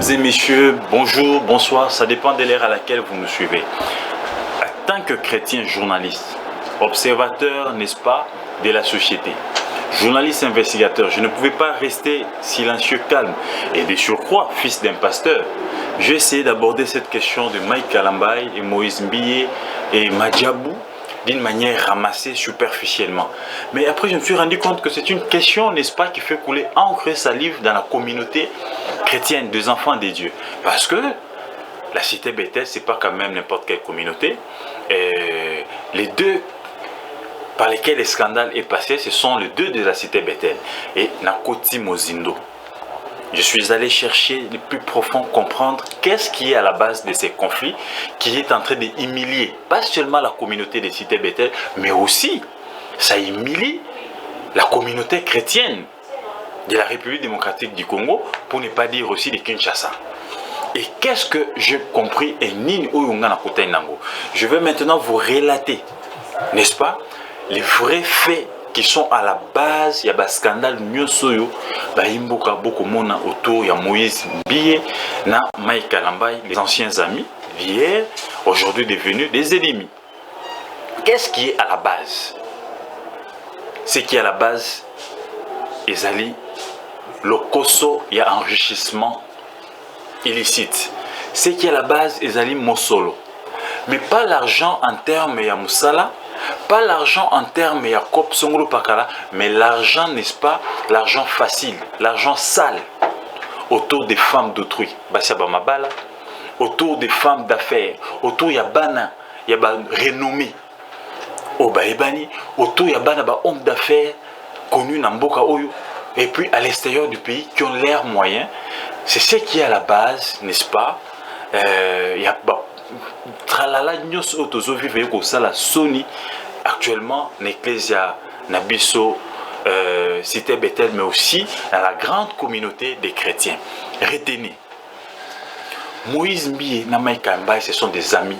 Mesdames et messieurs, bonjour, bonsoir, ça dépend de l'ère à laquelle vous nous suivez. En tant que chrétien journaliste, observateur, n'est-ce pas, de la société, journaliste investigateur, je ne pouvais pas rester silencieux, calme et de surcroît, fils d'un pasteur. J'ai essayé d'aborder cette question de Mike Kalambai et Moïse Mbiye et Madjabou d'une manière ramassée superficiellement. Mais après, je me suis rendu compte que c'est une question, n'est-ce pas, qui fait couler encre et salive dans la communauté chrétienne des enfants des dieux. Parce que la cité Bethel, c'est pas quand même n'importe quelle communauté. Et les deux par lesquels le scandale est passé, ce sont les deux de la cité Bethel et Nakoti Mozindo. Je suis allé chercher le plus profond, comprendre qu'est-ce qui est à la base de ces conflits, qui est en train d'humilier, pas seulement la communauté des cités Bethel, mais aussi, ça humilie la communauté chrétienne de la République démocratique du Congo, pour ne pas dire aussi de Kinshasa. Et qu'est-ce que j'ai compris et Nini Oyunga Nakota Nango. Je vais maintenant vous relater, n'est-ce pas, les vrais faits qui sont à la base, il y a un scandale nyosoyo, baimboka beaucoup mona autour, il y a Moïse Mbiye, na Mike Kalambai, les anciens amis, hier, aujourd'hui devenus des ennemis. Qu'est-ce qui est à la base? Ce qui est à la base, Ezali, le koso, il y a enrichissement illicite. Ce qui est à la base, Ezali Mosolo. Mais pas l'argent en termes ya Moussala, pas l'argent en termes ya Kop Songolo Pakala, mais l'argent, n'est-ce pas, l'argent facile, l'argent sale, autour des femmes d'autrui. Basiaba Mabala, autour des femmes d'affaires, autour ya Bana, ya ba renommé, au Baïbani, autour ya Bana ba homme d'affaires, connu dans Mboka Oyo, et puis à l'extérieur du pays, qui ont l'air moyen. C'est ce qui est à la base, n'est-ce pas, ya ba tralala nyos otozo vive ko sala soni actuellement l'ecclésia nabiso cité Bethel, mais aussi dans la grande communauté des chrétiens. Retenez, Moïse Mbiye na Mike Kalambai, ce sont des amis.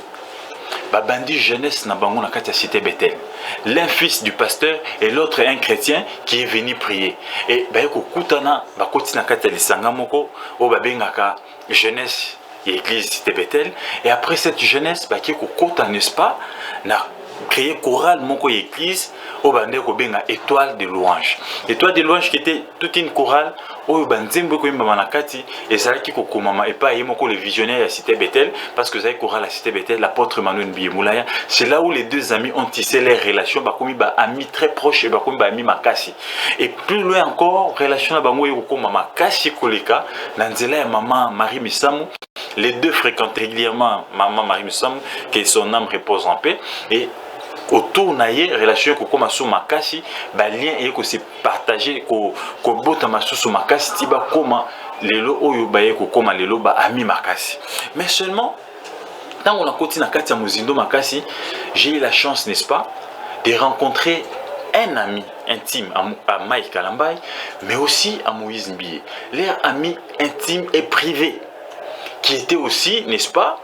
Babandi jeunesse na bango na kati cité Bethel. L'un fils du pasteur et l'autre un chrétien qui est venu prier. Et bayeko kutana bakoti na kati lisanga moko o babengaka jeunesse église cité Bethel, et après cette jeunesse qui est n'est-ce pas, n'a créé chorale moko église au bande ko benga étoile de louange. Étoile de louange qui était toute une chorale au banzembo ko imba manakati et ça qui ko komama et pas yemoko le visionnaire à cité Bethel, parce que ça chorale à cité Bethel, l'apôtre Emmanuel Mbiye Moulaya, c'est là où les deux amis ont tissé leurs relations, ba komi ba amis très proches et ba komi ba amis makasi. Et plus loin encore, relation na bango yeko mama kasi koleka na nzela ya maman Marie Misamu. Les deux fréquentent régulièrement maman Marie Misamu, que son âme repose en paix, et autour naie relation ko koma so makasi ba lien et ko se partager ko bota masu so makasi tiba koma lelo oyo ba ye ko koma lelo ba ami makasi. Mais seulement tant on a continué na kati ya Mozindo makasi, j'ai eu la chance, n'est-ce pas, de rencontrer un ami intime à Mike Kalambai, mais aussi à Moïse Mbiye, leur ami intime et privé, qui était aussi, n'est-ce pas,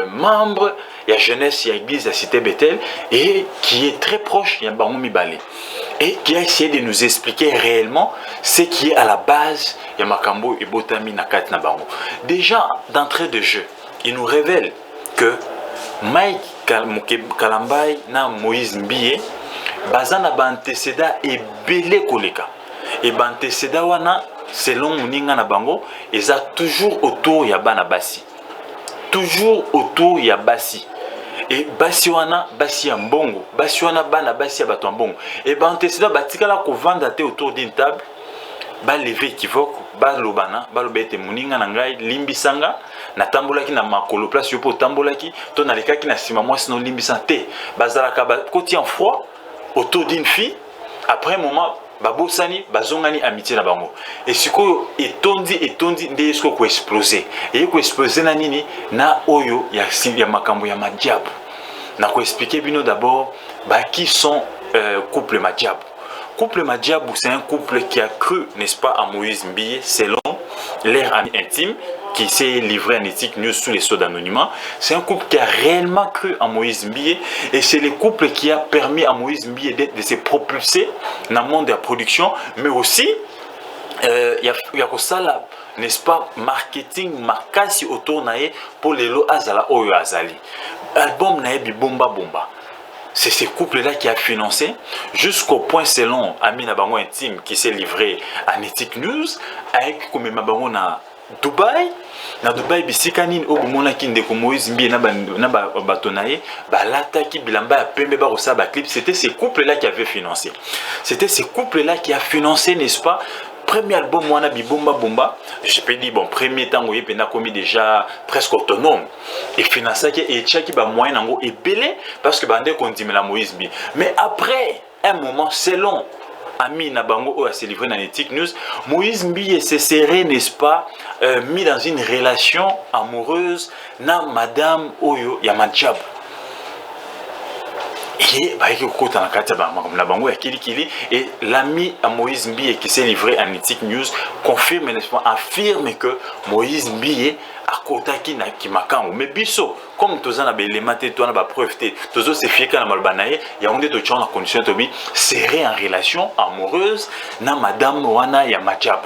membre de la jeunesse de l'église de la cité Bethel, et qui est très proche de Bango Mibale, et qui a essayé de nous expliquer réellement ce qui est à la base de Makambo et Botami Nakat Nabango. Déjà, d'entrée de jeu, il nous révèle que Mike Kalambai na Moïse Mbiye, bazana ba antécédent et belé koleka. Et ba antécédent wana, selon Muninga na bango, ils a toujours autour ya bana basi. Toujours autour ya basi. Et basi wana, basi ya mbongo. Basi wana bana basi ya bato mbongo. Et ba antécédent batikala ko vanda te autour d'une table, ba lever équivoque, ba lobana, ba lobete Muninga na ngai limbisanga, na tambolaki na makolo place yopo tambolaki, to na lekaki na sima moi sinon limbisante. Bazalaka ba koti en froid autour d'une fille, après un moment babosani bazongani amitié na bango, et siko etondi nde esko ko exploser, et ko exploser na nini na oyo ya makambo ya Madjabou. Na ko expliquer bino d'abord qui sont couple Madjabou. Couple Madjabou, c'est un couple qui a cru, n'est-ce pas, à Moïse Mbiye selon leur ami intime, qui s'est livré en éthique news sous les sceaux d'anonymat. C'est un couple qui a réellement cru en Moïse Mbiye, et c'est le couple qui a permis à Moïse Mbiye de se propulser dans le monde de la production, mais aussi il y a ça, n'est-ce pas, marketing makasi autour nae pour les lots azala oyo azali. Album nae Bibomba Bomba. C'est ce couple-là qui a financé jusqu'au point, selon Amina Bango Intime, qui s'est livré à Netic News, avec comme Mabango na Dubaï. Na Dubaï, bisikani obumona kindeko Moïse Mbie na batonaye, balata ki bilamba pembe ba rosa ba clip. C'était ce couple-là qui avait financé. C'était ce couple-là qui a financé, n'est-ce pas? Premier album Mwana Bibomba Bomba, je peux dire bon premier temps où il a commis déjà presque autonome et financé et tchaki ba moyen nango et belé parce que bande continue la Moïse Bi. Mais après un moment selon Ami Nabango a s'est livré dans Netic News, Moïse Mbi s'est serré, n'est-ce pas, mis dans une relation amoureuse na Madame Oyo Yamadjab. Et l'ami à Moïse Mbie qui s'est livré à Netic News confirme, affirme que Moïse Mbie a kota qui na qui makango mais biso comme tous en les maté toi na preuve tous se fier quand malbanaye ya onde to chona condition to bi serré en relation amoureuse na Madame Wana ya Madjab.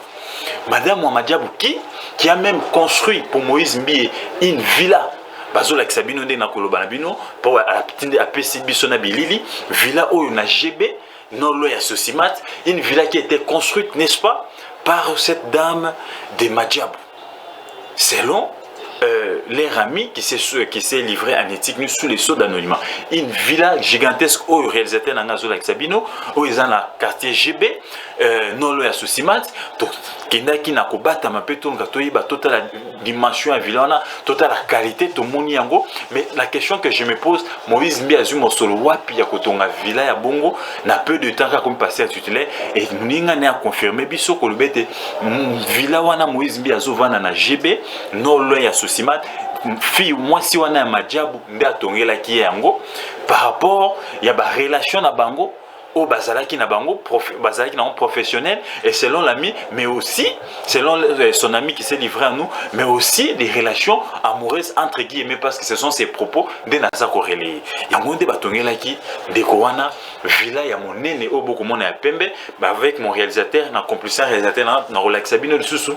Madame Madjab qui a même construit pour Moïse Mbie une villa. Bazola Sabino de Nakoloba Bino, pour la petite Bissona Bilili, villa où on a GB, non loin à Sosimat, une villa qui a été construite, n'est-ce pas, par cette dame de Madjab. Selon leur ami qui s'est livré à Netic News sous les sceaux d'anonymat. Une villa gigantesque où réalisateur dans Nazola Sabino, où ils ont le quartier GB, non loin à Sosimat, qui n'a pas toute la dimension à villa, toute la qualité, tout le monde. Mais la question que je me pose, Moïse Mbiazu Mosolo Wapi ya kotonga villa ya Bongo, n'a peu de temps comme passé à tutelaire, et nous n'a confirmé, biso kolubete, villa wana Moïse Mbiazu vana na GB, non loin à Sosimat, fille moi si wana Madjab nda tongela ki yango, par rapport, il y a ba relation na bango, au Bazalaki na bango, Bazalaki na professionnel, et selon l'ami, mais aussi, selon son ami qui s'est livré à nous, mais aussi des relations amoureuses entre guillemets, parce que ce sont ses propos de Naza Korele. Yangonde Batongela-ki, de Kowana, Villa Yamonene, au Bokomona ya Pembe, avec mon réalisateur, na complice réalisateur, na Relaxabino de Soussou,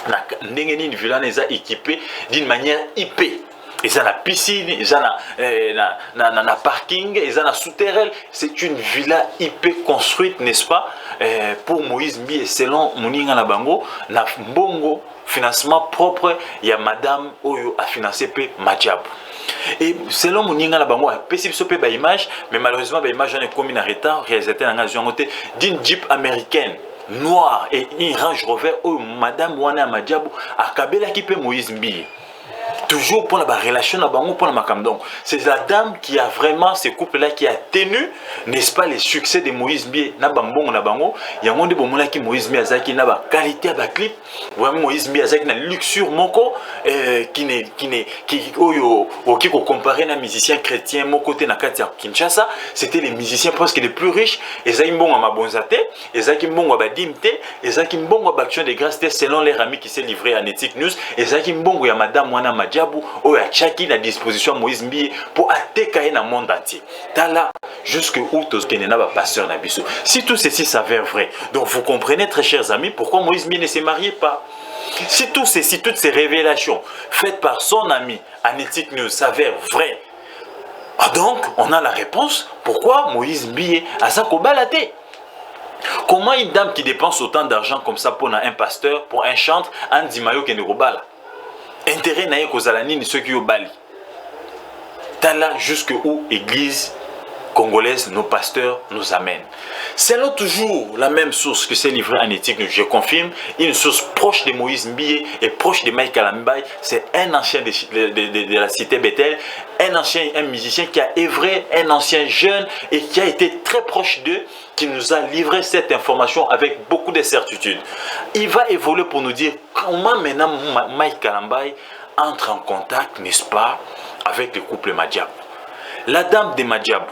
na Ndengeni, une villa équipée d'une manière IP. Ils ont la piscine, ils ont la parking, ils ont la souterraine. C'est une villa IP construite, n'est-ce pas, pour Moïse Mbi. Et selon Mouninga Nabango, na Mbongo, financement propre, il y a Madame Oyo a financé P. Madjab. Et selon Mouninga Nabango, il y a une image, mais malheureusement, l'image est commis en retard, réalisateur d'une Jeep américaine noire et une Range Rover où Madame Wana Madjab a kabela qui peut Moïse Mbi. Toujours pour la relation pour la macam. Donc, c'est la dame qui a vraiment ce couple-là qui a tenu, n'est-ce pas, les succès de Moïse Mbie, Nabambong, Nabango. Il y a un monde qui Moïse Mbie Azaki n'a pas qualité à la clip. Vraiment, Moïse Mbie Azaki n'a luxure moko, qui comparé à un musicien chrétien, mon côté na Kinshasa, c'était les musiciens presque les plus riches. Et ça, ils m'ont à ma bonzate, et ça, ils m'ont à badimte, et ça, ils m'ont à action de grâce selon les amis qui s'est livré à Netic News, et ça, ils m'ont à Madame Wana Madjab. Ou à Tchaki la disposition Moïse Mbie pour attaquer dans le monde entier. Là, jusque où tous les pasteur Nabiso. Si tout ceci s'avère vrai, donc vous comprenez, très chers amis, pourquoi Moïse Mbie ne s'est marié pas. Si tout ceci, toutes ces révélations faites par son ami Netic News s'avèrent vraies, donc on a la réponse pourquoi Moïse Mbie a sa kobalaté. Comment une dame qui dépense autant d'argent comme ça pour un pasteur, pour un chantre, un dimayo qui ne robala? Intérêt naïe kozalani ni ceux qui au Bali. Tala jusque où église congolaise, nos pasteurs nous amènent. Selon toujours la même source que c'est livré en éthique, je confirme, une source proche de Moïse Mbie et proche de Mike Kalambay, c'est un ancien de la cité Bethel, un musicien qui a œuvré, un ancien jeune et qui a été très proche d'eux, qui nous a livré cette information avec beaucoup de certitude. Il va évoluer pour nous dire comment maintenant Mike Kalambay entre en contact, n'est-ce pas, avec le couple Madjab. La dame de Madjab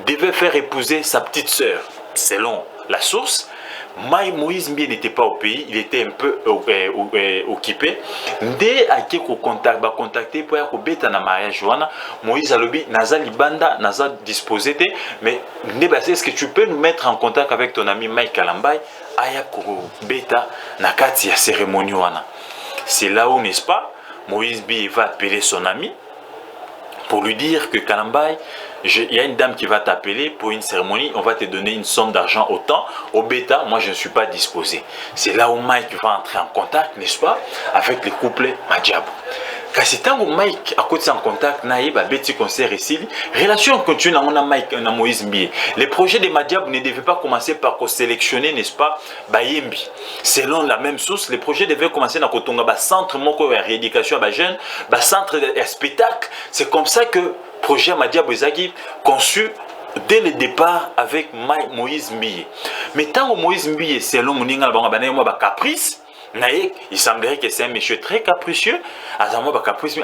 devait faire épouser sa petite sœur, selon la source, Moïse Mbie n'était pas au pays, il était un peu occupé. Dès qu'il a contacté pour y na mariage, Moïse a dit Naza Libanda, Naza disposé, mais est-ce que tu peux nous mettre en contact avec ton ami Mike Kalambay aya beta na kati ya cérémonie wana. C'est là où, n'est-ce pas, Moïse Mbie va appeler son ami pour lui dire que Kalambay, il y a une dame qui va t'appeler pour une cérémonie, on va te donner une somme d'argent autant, au bêta, moi je ne suis pas disposé. C'est là où Mike va entrer en contact, n'est-ce pas, avec le couple Madjabou. Car c'est tant que Mike a côté en contact, naïe, petit concert ici, relation continue dans Mike et Moïse Mbie. Les projets de Madjabou ne devaient pas commencer par sélectionner, n'est-ce pas, Bayembi. Selon la même source, les projets devaient commencer dans le centre de rééducation à jeunes, centre de spectacle. C'est comme ça que projet Madjabou Ezaki conçu dès le départ avec Moïse Mbie. Mais tant que Moïse Mbie, selon Moninga, il caprice. Il semblerait que c'est un monsieur très capricieux. Caprice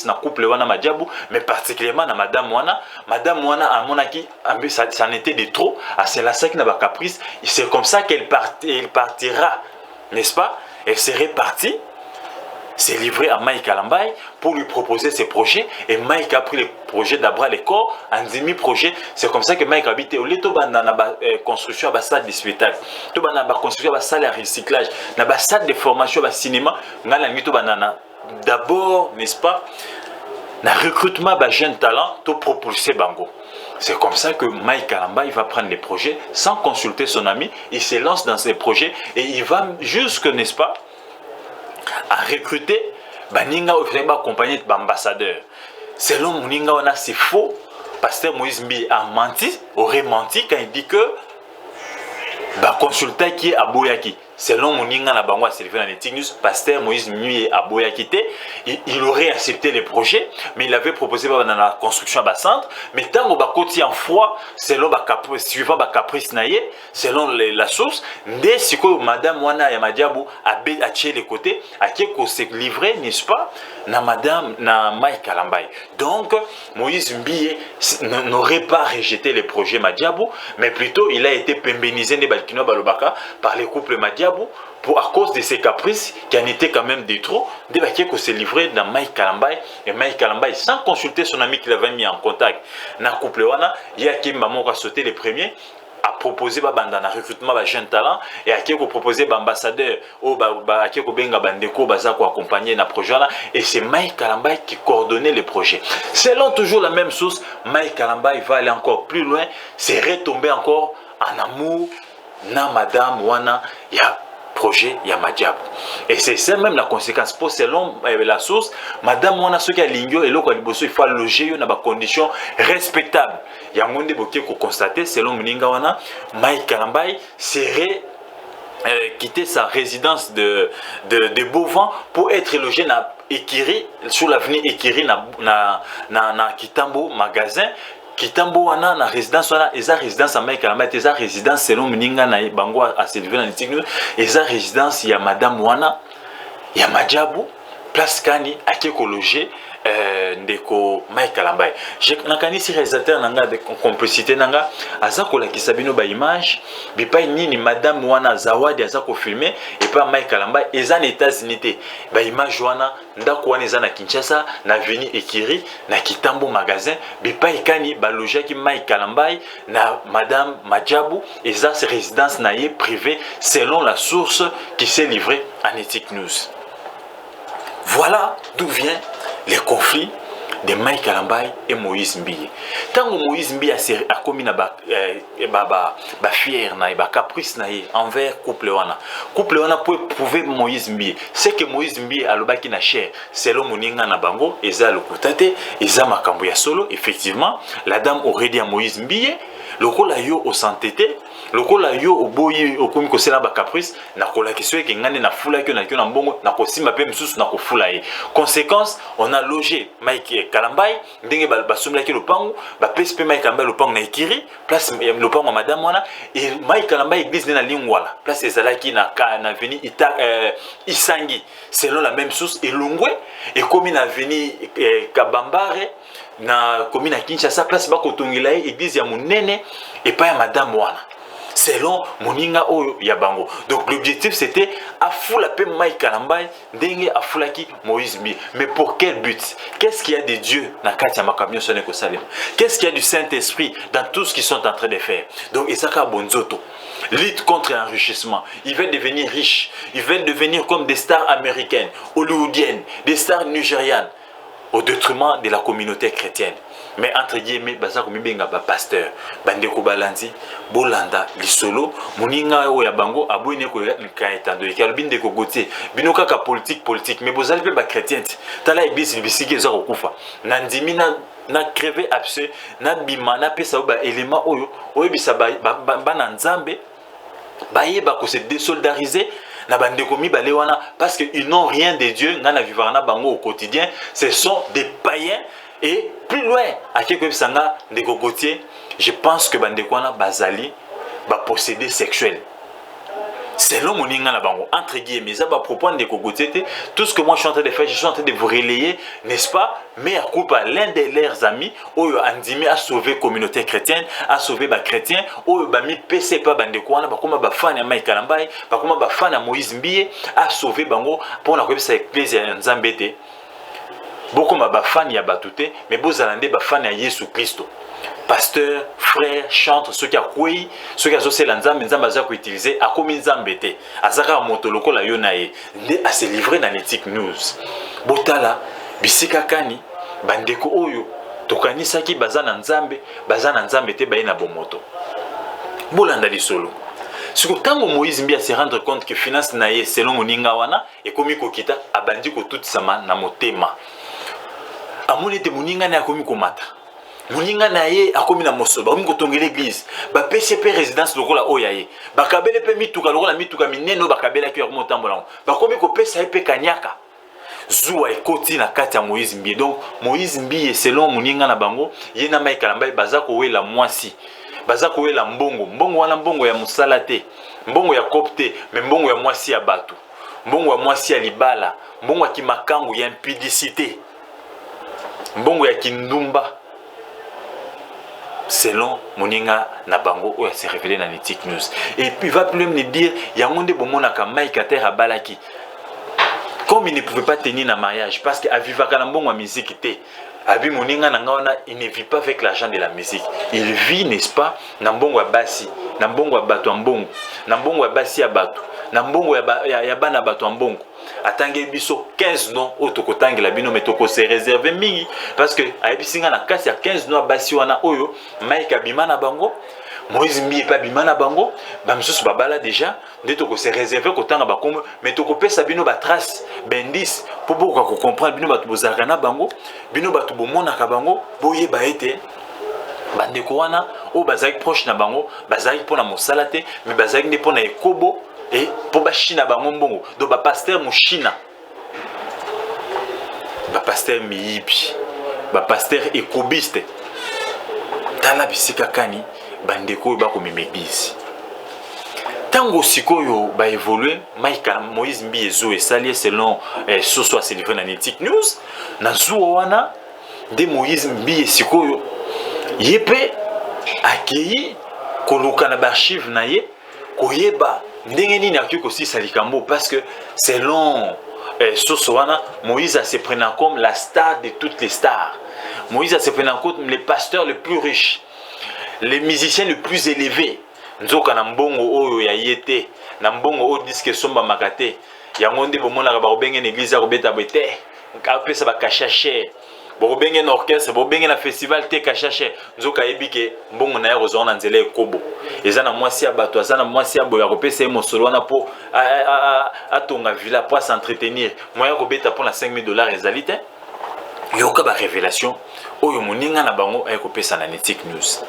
na couple wana Madjabou, mais particulièrement na madame wana. Madame wana à monaki, ça n'était de trop. C'est la ça qui n'a pas caprice. C'est comme ça qu'elle partira, n'est-ce pas? Elle serait partie. S'est livré à Mike Kalambay pour lui proposer ses projets. Et Mike a pris les projets d'abord les corps, un demi-projet. C'est comme ça que Mike a habité au lieu de construction à la salle de spectacle, de la construction à la salle de recyclage, à la salle de formation, à cinéma. D'abord, n'est-ce pas, le recrutement de jeunes talents pour propulser Bango. C'est comme ça que Mike Kalambay va prendre les projets sans consulter son ami. Il se lance dans ses projets et il va jusque, n'est-ce pas, à recruter Baninga accompagné d'ambassadeurs. Selon Moninga, c'est faux. Pasteur Moïse Mbie a menti, aurait menti quand il dit que consultant qui est à Boyaki. Selon Moninga na Bangwa Sylvain Netinus, pasteur Moïse Mbie à Boyaki, il aurait accepté les projets, mais il avait proposé dans la construction à centre. Mais tant qu'on va côté en froid, selon suivant caprice naïe, selon la source, dès que madame Wana et Madjabou a tiré les côtés, à qui qu'on s'est livré, n'est-ce pas, na madame na Mike Kalambay. Donc Moïse Mbie n'aurait pas rejeté les projets Madjabou, mais plutôt il a été pémbénisé par les couples Madjabou à cause de ses caprices qui en étaient quand même des trop, dès qu'il s'est livré dans Mike Kalambay. Et Mike Kalambay, sans consulter son ami qui l'avait mis en contact, dans le couple wana, il y a qui maman a sauté les premiers, a proposé un recrutement de jeunes talents et à qui a proposé un ambassadeur à qui a benga bandeko baza ko accompagner na projet là, et c'est Mike Kalambay qui coordonnait les projets. Selon toujours la même source, Mike Kalambay va aller encore plus loin, c'est retomber encore en amour na madame wana ya projet ya Madjabou. Et c'est ça même la conséquence. Pour selon la source, madame wana soki a lingio et loko liboso il faut loger yo na ba conditions respectables. Ya monde boké ko constater selon Moninga wana Mike Kalambay serait quitter sa résidence de Beauvant pour être logé na Ekiri, sur l'avenue Ekiri na Kitambo magasin. Kitambo wana na résidence wana eza résidence à Mike Kalambay, eza résidence selon Moninga na bango à Sylvain Netinus, eza résidence ya madame wana ya Madjabou, place kani akeko loger ndeko Mike Kalambay. Je nakani si réalisateur nanga de complicité nanga azako la kisabino ba image bipa nini madame wana zawadi azako filmer et pas Mike Kalambay eza na États-Unis ba image wana ndako wana eza na Kinshasa na avenue Ekiri na Kitambo magasin bipa ikani ba loger ki Mike Kalambay na madame Madjabou eza ses résidence naie privée selon la source qui s'est livrée en Ethic News. Voilà d'où vient les conflits de Mike Kalambay et Moïse Mbie. Tant que Moïse Mbie a commis ba fier na ba caprice na envers couple wana pour prouver Moïse Mbie, c'est que Moïse Mbie a lobaki na cher selon Moninga na bango eza lokutate eza makambo ya solo. Effectivement la dame aurait dit à Moïse Mbie lokola yo au santété lokola yo oboyi okomi kosela ba caprice na kola kiso ke ngane na fula ke na kyo na mbongo na kosimba pe msusu na kofula ye. Conséquence, on a logé Mike Kalambay ndenge ba somla ke lopango ba PSP Mike Kalambay lopango na Ekiri place lopango madame wana et Mike Kalambay église na Lingwala place ezalaki na avenue Isangi selon la même source et Longwe et comme na avenue Kabambare na commune à Kinshasa place ba kotongela église ya munene et pas ya madame wana. selon moninga oyo ya bango. Donc l'objectif c'était afula pe Mike Kalambai ndenge afulaki Moïse Mbie. Mais pour quel but? Qu'est-ce qu'il y a de Dieu na kati ya makamyo sonné ko salem? Qu'est-ce qu'il y a du Saint-Esprit dans tout ce qu'ils sont en train de faire? Donc Isaka Bonzoto lutte contre l'enrichissement. Ils veulent devenir riches. Ils veulent devenir comme des stars américaines, hollywoodiennes, des stars nigérianes, au détriment de la communauté chrétienne. Mais entre guillemets, baza ko mibenga ba pasteur, bandeko balanzi, bolanda lisolo, muninga o ya bango aboine ko kaetando ke albinde ko gote, binoka ka politique, mais bozali pe ba chrétien. Tala église bisiki za ko kufa. Nandimi na crevé abse, na bima na pesa ba élément oyo, oyebisa ba na nzambe, ba yeba ko se désolidariser. Parce qu'ils n'ont rien de Dieu, au quotidien, ce sont des païens. Et plus loin, à quelques sanga de gogotier, je pense que bandekwana bazali ba posséder sexuel. Selon mon entre guillemets, ça va propos de gogotier, tout ce que moi je suis en train de faire, je suis en train de vous relayer, n'est-ce pas? Mais à coup par l'un de leurs amis, où Andimi a sauvé la communauté chrétienne, a sauvé les chrétiens, où Bami PC pas bandekwana, bah comme bah fan à Mike Kalambai, bah comme bah fan à Moïse Mbie, a sauvé bango pour la sa église Nzambete. Beaucoup de fans ya batouté, mais beaucoup de fans ya Jésus Christ. Pasteur, frère, chantre, ceux qui ont coué, ceux qui ont associé l'anzam, l'anzam a utilisé, a commis l'anzambété, a zaka motoloko la yonae, à se livrer dans l'éthique news. Botala, bisika kani, bandeko oyo, tokani saki bazan nzambété baye na bomoto. Bolanda li solo. Si quand Moïse Mbie se rendre compte que finance naye selon moninga wana, et comme kokita, abandi ko tout sama na motema. Amone te moninga na akomi komata. Moninga na ye akomi na mosoba, akomi kotonga l'église. Ba PCP résidence lokola oyaye. Ba kabele pe mituka lokola mituka mineno ba kabela ki akomi otambola. Ba komi ko pesa pe kanyaka. Zuwa ekoti na kati ya Moïse Mbie. Donc Moïse Mbie selon moninga na bango, ye na Mike Kalambai baza ko wela mwasi. Baza ko wela mbongo. Mbongo wana mbongo ya musala te. Mbongo ya kopte, mais mbongo ya mwasi ya batu. Mbongo ya mwasi ya libala. Mbongo ya kimakangu ya impudicité. Mbongo ya kindumba selon moninga na bango oya s'est révélé dans l'éthique news. Et puis il va plus me dire yangonde bomona ka Mike Kater abalaki comme il ne pouvait pas tenir na mariage parce que avivaka na mbongo ya musique te abi moninga na ngana il ne vit pas avec l'argent de la musique, il vit n'est-ce pas na mbongo ya basi na mbongo ya bato mbongo na mbongo ya basi ya bato na mbongo ya bana bato mbongo. Atange biso 15 noms autokotangi la bino metoko se réserver mingi parce que ayebisinga na kasi ya 15 noms basi wana oyo Mike abimana bango Moïse Mbie pa bimana bango ba msusu babala déjà ndetoko se réserver kotanga bakombo metoko pesa bino ba trace bendis pour boka ko comprendre bino batu bozaka na bango bino batu bomona ka bango boyeba ete bandeko wana o bazaki proche na bango bazaki pona mosala te mais bazaki ne pona ekobo. Et pour Bachina Bangombongo, donc pasteur Mouchina, pasteur Miibi, pasteur écobiste, Tala Bisika Kani, Bandeko Bako Mimebisi. Tango Sikoyo va évoluer, Moïse Mbie Zo et Salier selon ce soit c'est livré dans l'éthique news, Nazuana de Moïse Mbie Sikoyo, Yepe accueilli, Kolokana Barchive Naye, Koyeba. Parce que selon Sosoana, Moïse se pris comme la star de toutes les stars. Moïse se pris comme les pasteurs les plus riches, les musiciens les plus élevés. Nzoka na mbongo oyo ya yete, na mbongo o disque somba makate. Yangonde bomona ka ba obenge l'église ya kobeta bete, ka pesa ba kachache. Bobenge na orchestre, bobenge na festival te kachache. Nzoka yebike mbongo na ya kozona nzela ekobo. Ezana mwasi ya bato, ezana mwasi ya boya kopesa ye mosolo wana po atonga villa pour s'entretenir. Moya kobeta pour na $5,000 ezali te. Yoka ba révélation oyo moninga na bango ay kopesa na Network News.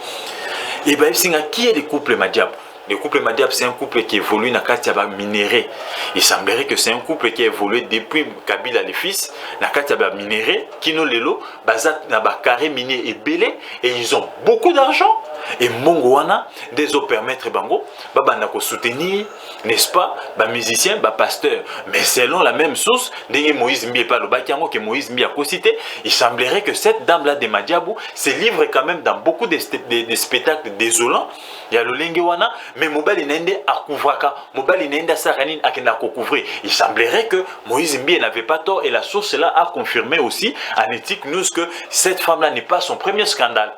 Et bah singa qui est le couple Madiab? Le couple Madiab, c'est un couple qui évolue dans Katiaba minéré. Il semblerait que c'est un couple qui a évolué depuis Kabila les fils, dans Katiaba minéré, qui nous lelo, basat na ba carré minier et belé, et ils ont beaucoup d'argent. et mbongo wana des eaux permettre bango babanda ko soutenir, n'est-ce pas, ba musicien, ba pasteur. Mais selon la même source, ndenge Moïse Mbi pas le bakiango que Moïse Mbi a cité, il semblerait que cette dame là de Madiabou se livre quand même dans beaucoup de spectacles désolants. Il y a le lingue wana, mais mobali nende akouvraka, mobali nende saranine akenda ko couvrir. Il semblerait que Moïse Mbi n'avait pas tort et la source là a confirmé aussi en éthique news que cette femme là n'est pas son premier scandale.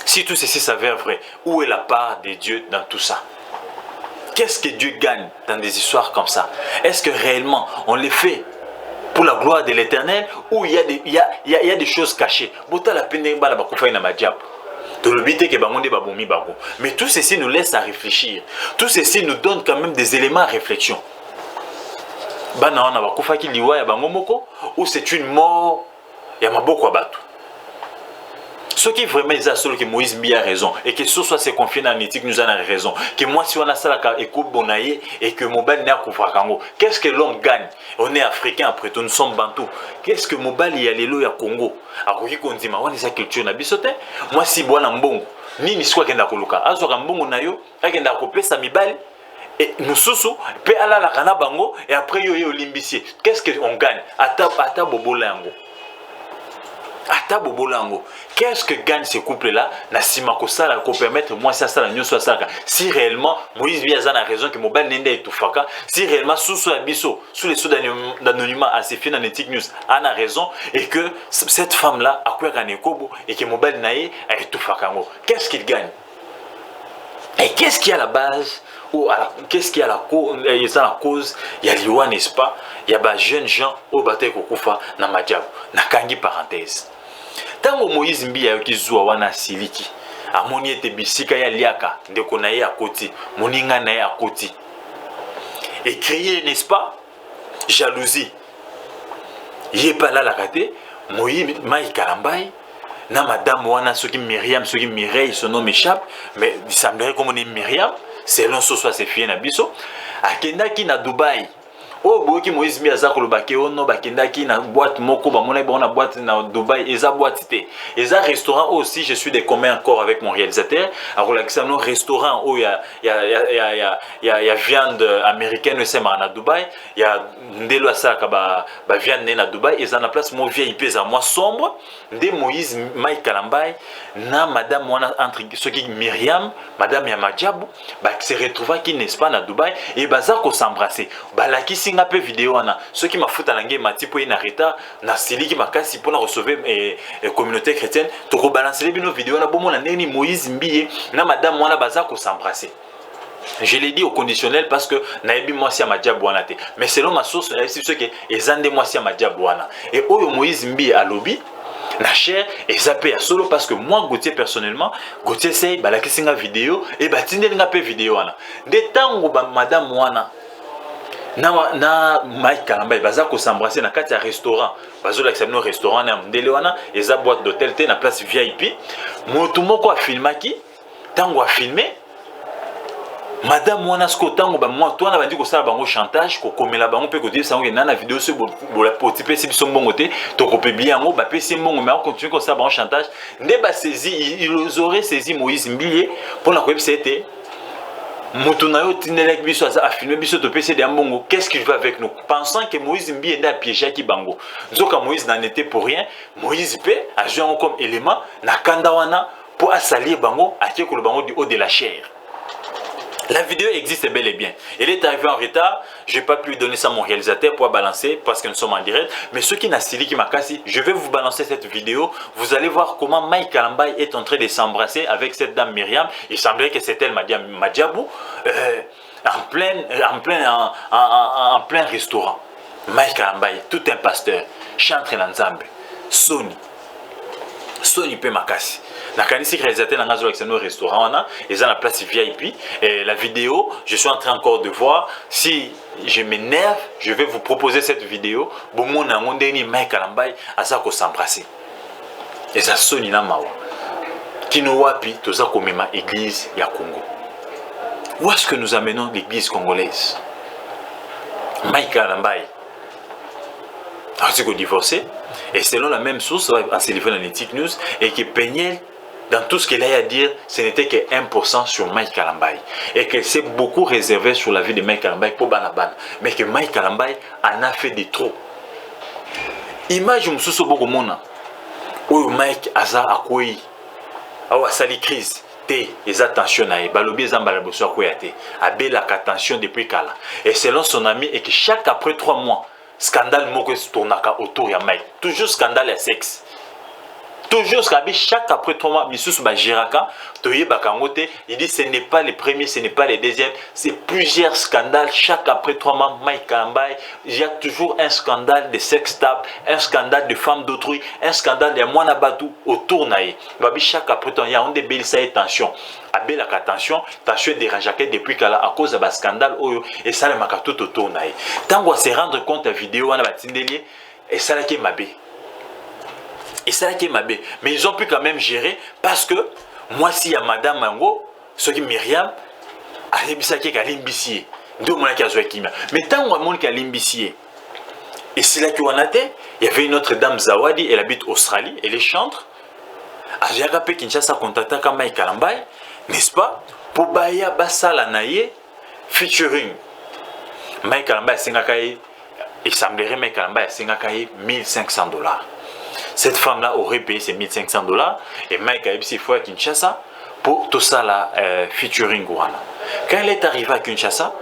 Si tout ceci s'avère vrai, où est la part de Dieu dans tout ça? Qu'est-ce que Dieu gagne dans des histoires comme ça? Est-ce que réellement on les fait pour la gloire de l'Éternel ou il y a des choses cachées? Mais tout ceci nous laisse à réfléchir. Tout ceci nous donne quand même des éléments à réflexion. Ou c'est une mort, il y a beaucoup à battre. Ce qui vraiment est que Moïse Mbi a raison et que ce soit ses confiés dans l'éthique nous en a raison. Que moi si on a ça et que Mobile n'est pas qu'est-ce que l'homme gagne? On est africain après tout, nous sommes bantous. Qu'est-ce que Mobile y a les lois à Congo? À Kondima, on est sa culture na bisote. Moi si bois mbongo, ni soit kenda koluka. Azoka mbongo na yo, akenda kopé sa mibali. Et nous sous pe ala la kana bango et après yo yo limbissier. Qu'est-ce qu'on gagne? Ata bobolango. Ata bobolango. Qu'est-ce que gagne ce couple-là? Nasima Kosala, qu'on permettre moi ça la soit ça. Si réellement Moïse Biazan a raison que Mobile Nende est tout faka, si réellement sous Abisso, sous les sous d'anonymat à ses fins en éthique news, a raison et que cette femme-là a quoi gagner Kobo et que Mobile Naé est tout faka. Qu'est-ce qu'il gagne? Et qu'est-ce qui est à la base? Ou qu'est-ce qui est à la cause? Il y a l'Iwa, n'est-ce pas? Il y a des jeunes gens au bataille Kokufa na Madiabou. Na kangi parenthèse. Tango Moïse Mbi a yokizuwa wana siliki. Amoni ete bisika ya liaka. Ndeko na ye a koti. Moninga na ye a koti. Et créer, n'est-ce pas? Jalousie. Yé pas là la kate. Moïse Maï Kalambaï. Na madame wana soki Myriam, soki Mireille, son nom m'échappe. Mais il semblerait comme on est Myriam. Selon ce soit ses filles na biso. Akenda ki na Dubaï. Oh, boki Moïse Mbi aza kolobake ono bakendaki na boîte moko ba mona ba na boîte na Dubaï eza boîte té. Eza restaurant aussi, je suis des communs encore avec mon réalisateur. Alors l'examen restaurant où il y a viande américaine c'est na Dubaï, il y a ndelo ça ba viande na Dubaï, eza na place mo vieille pesa moi sombre, de Moïse Maï Kalambaï na madame mona entre ceux qui Myriam, madame ya Madiabou, ba se retrouva qui n'est-ce pas na Dubaï et baza ko s'embrasser. Ba la qui un peu vidéo ana ceux qui m'a foutu à l'angue mati pour une retard na sili qui m'a cassé pour recevoir communauté chrétienne to ko balancer les vidéos na bomo na neni Moïse Mbi na madame wana baza ko s'embrasser. Je l'ai dit au conditionnel parce que naebi moi si Madiabou wana te, mais selon ma source c'est ce que ezande moi si Madiabou wana et oyo Moïse Mbi a lobby na cher et zappé à solo parce que moi Gauthier personnellement Gauthier sey balakisi nga vidéo et batindeli nga pe vidéo wana de tango ba madame wana na Mike Kalamba baza ko s'embrasser na kati ya restaurant bazo l'accepter restaurant na ndele wana eza boîte d'hôtel te na place VIP moto moko a filmaki tango a filmé madame wana sko tango ba moi toi na bandi ko sala bango chantage ko komela bango pe ko dire sango na vidéo ce bola potipe si biso mbongo te to ko publier yango ba pesi mbongo mais on continue ko sala bango chantage nde ba saisi ils auraient saisi Moïse Mbi pour la ko c'était Moutunayo Tinelek Biso a filmé Biso de PC de Mbongo. Qu'est-ce qu'il veut avec nous? Pensant que Moïse Mbi est à piéger qui Bango. Zoka Moïse n'en était pour rien. Moïse P a joué comme élément na Kandawana pour assalir Bango à qui le Bango du haut de la chair. La vidéo existe bel et bien. Elle est arrivée en retard. Je n'ai pas pu donner ça à mon réalisateur pour balancer parce que nous sommes en direct. Mais ceux qui n'ont stylé, qui m'a cassé, je vais vous balancer cette vidéo. Vous allez voir comment Mike Kalambay est en train de s'embrasser avec cette dame Myriam. Il semblerait que c'est elle, Madiabou, en plein restaurant. Mike Kalambay, tout un pasteur, chantre l'ensemble. Sony peut m'acasser. Nakanisi réalisateur dans un restaurant, ils ont la place VIP. Et la vidéo, je suis en train encore de voir. Si je m'énerve, je vais vous proposer cette vidéo. Bon, mon amondeni Mike Kalambay a ça qu'on s'embrasser. Et ça sonne na mawa. Kinowapi, tout ça comme ma église ya Congo. Où est-ce que nous amenons l'église congolaise? Mike Kalambay a divorcé. Et selon la même source, à Sylvain Analytic News, et que Peniel dans tout ce qu'il a à dire, ce n'était que 1% sur Mike Kalambai. Et qu'il s'est beaucoup réservé sur la vie de Mike Kalambai pour Banaban. Mais que Mike Kalambai en a fait des trop. Image Moussou Bogomona. Où Mike Aza Akouyi. Awa Sali crise. Té, les attentions naïe. Balobi Zambalaboso Akouyate. Abelaka attention depuis Kala. Et selon son ami, et que chaque après 3 mois, scandale Moko tournaka autour de Mike. Toujours scandale à sexe. Toujours chaque après 3 mois, Missous Bajiraka, Toye Bakangote, il dit ce n'est pas les premiers, ce n'est pas les deuxièmes, c'est plusieurs scandales. Chaque après 3 mois, Mike Kalambai, il y a toujours un scandale de sex tape, un scandale de femmes d'autrui, un scandale de Mouanabatou autour naïe. Chaque après 3 mois, il y a un débile, ça est tension. Abel la tension est dérangée depuis qu'elle a à cause de scandale et ça le makato autour naïe. Tant qu'on se rendre compte de la vidéo, on a batindelier et ça qui est mabé. Et ça qui est mabé. Mais ils ont pu quand même gérer parce que moi, si il y a Madame Mango, ce qui Myriam, elle est limbissier. Mais tant qu'on est limbissier, et c'est là qu'on a été, il y avait une autre dame Zawadi, elle habite en Australie, elle est chantre. Elle a rappelé Kinshasa contacté comme Mike Kalambai, n'est-ce pas? Pour Baya Basala Naye, featuring Mike Kalambai, il semblerait Mike Kalambai, c'est $1500. Cette femme-là aurait payé ses $1500 et Mike a eu ses fois à Kinshasa pour tout ça là, featuring Gouana. Quand elle est arrivée à Kinshasa,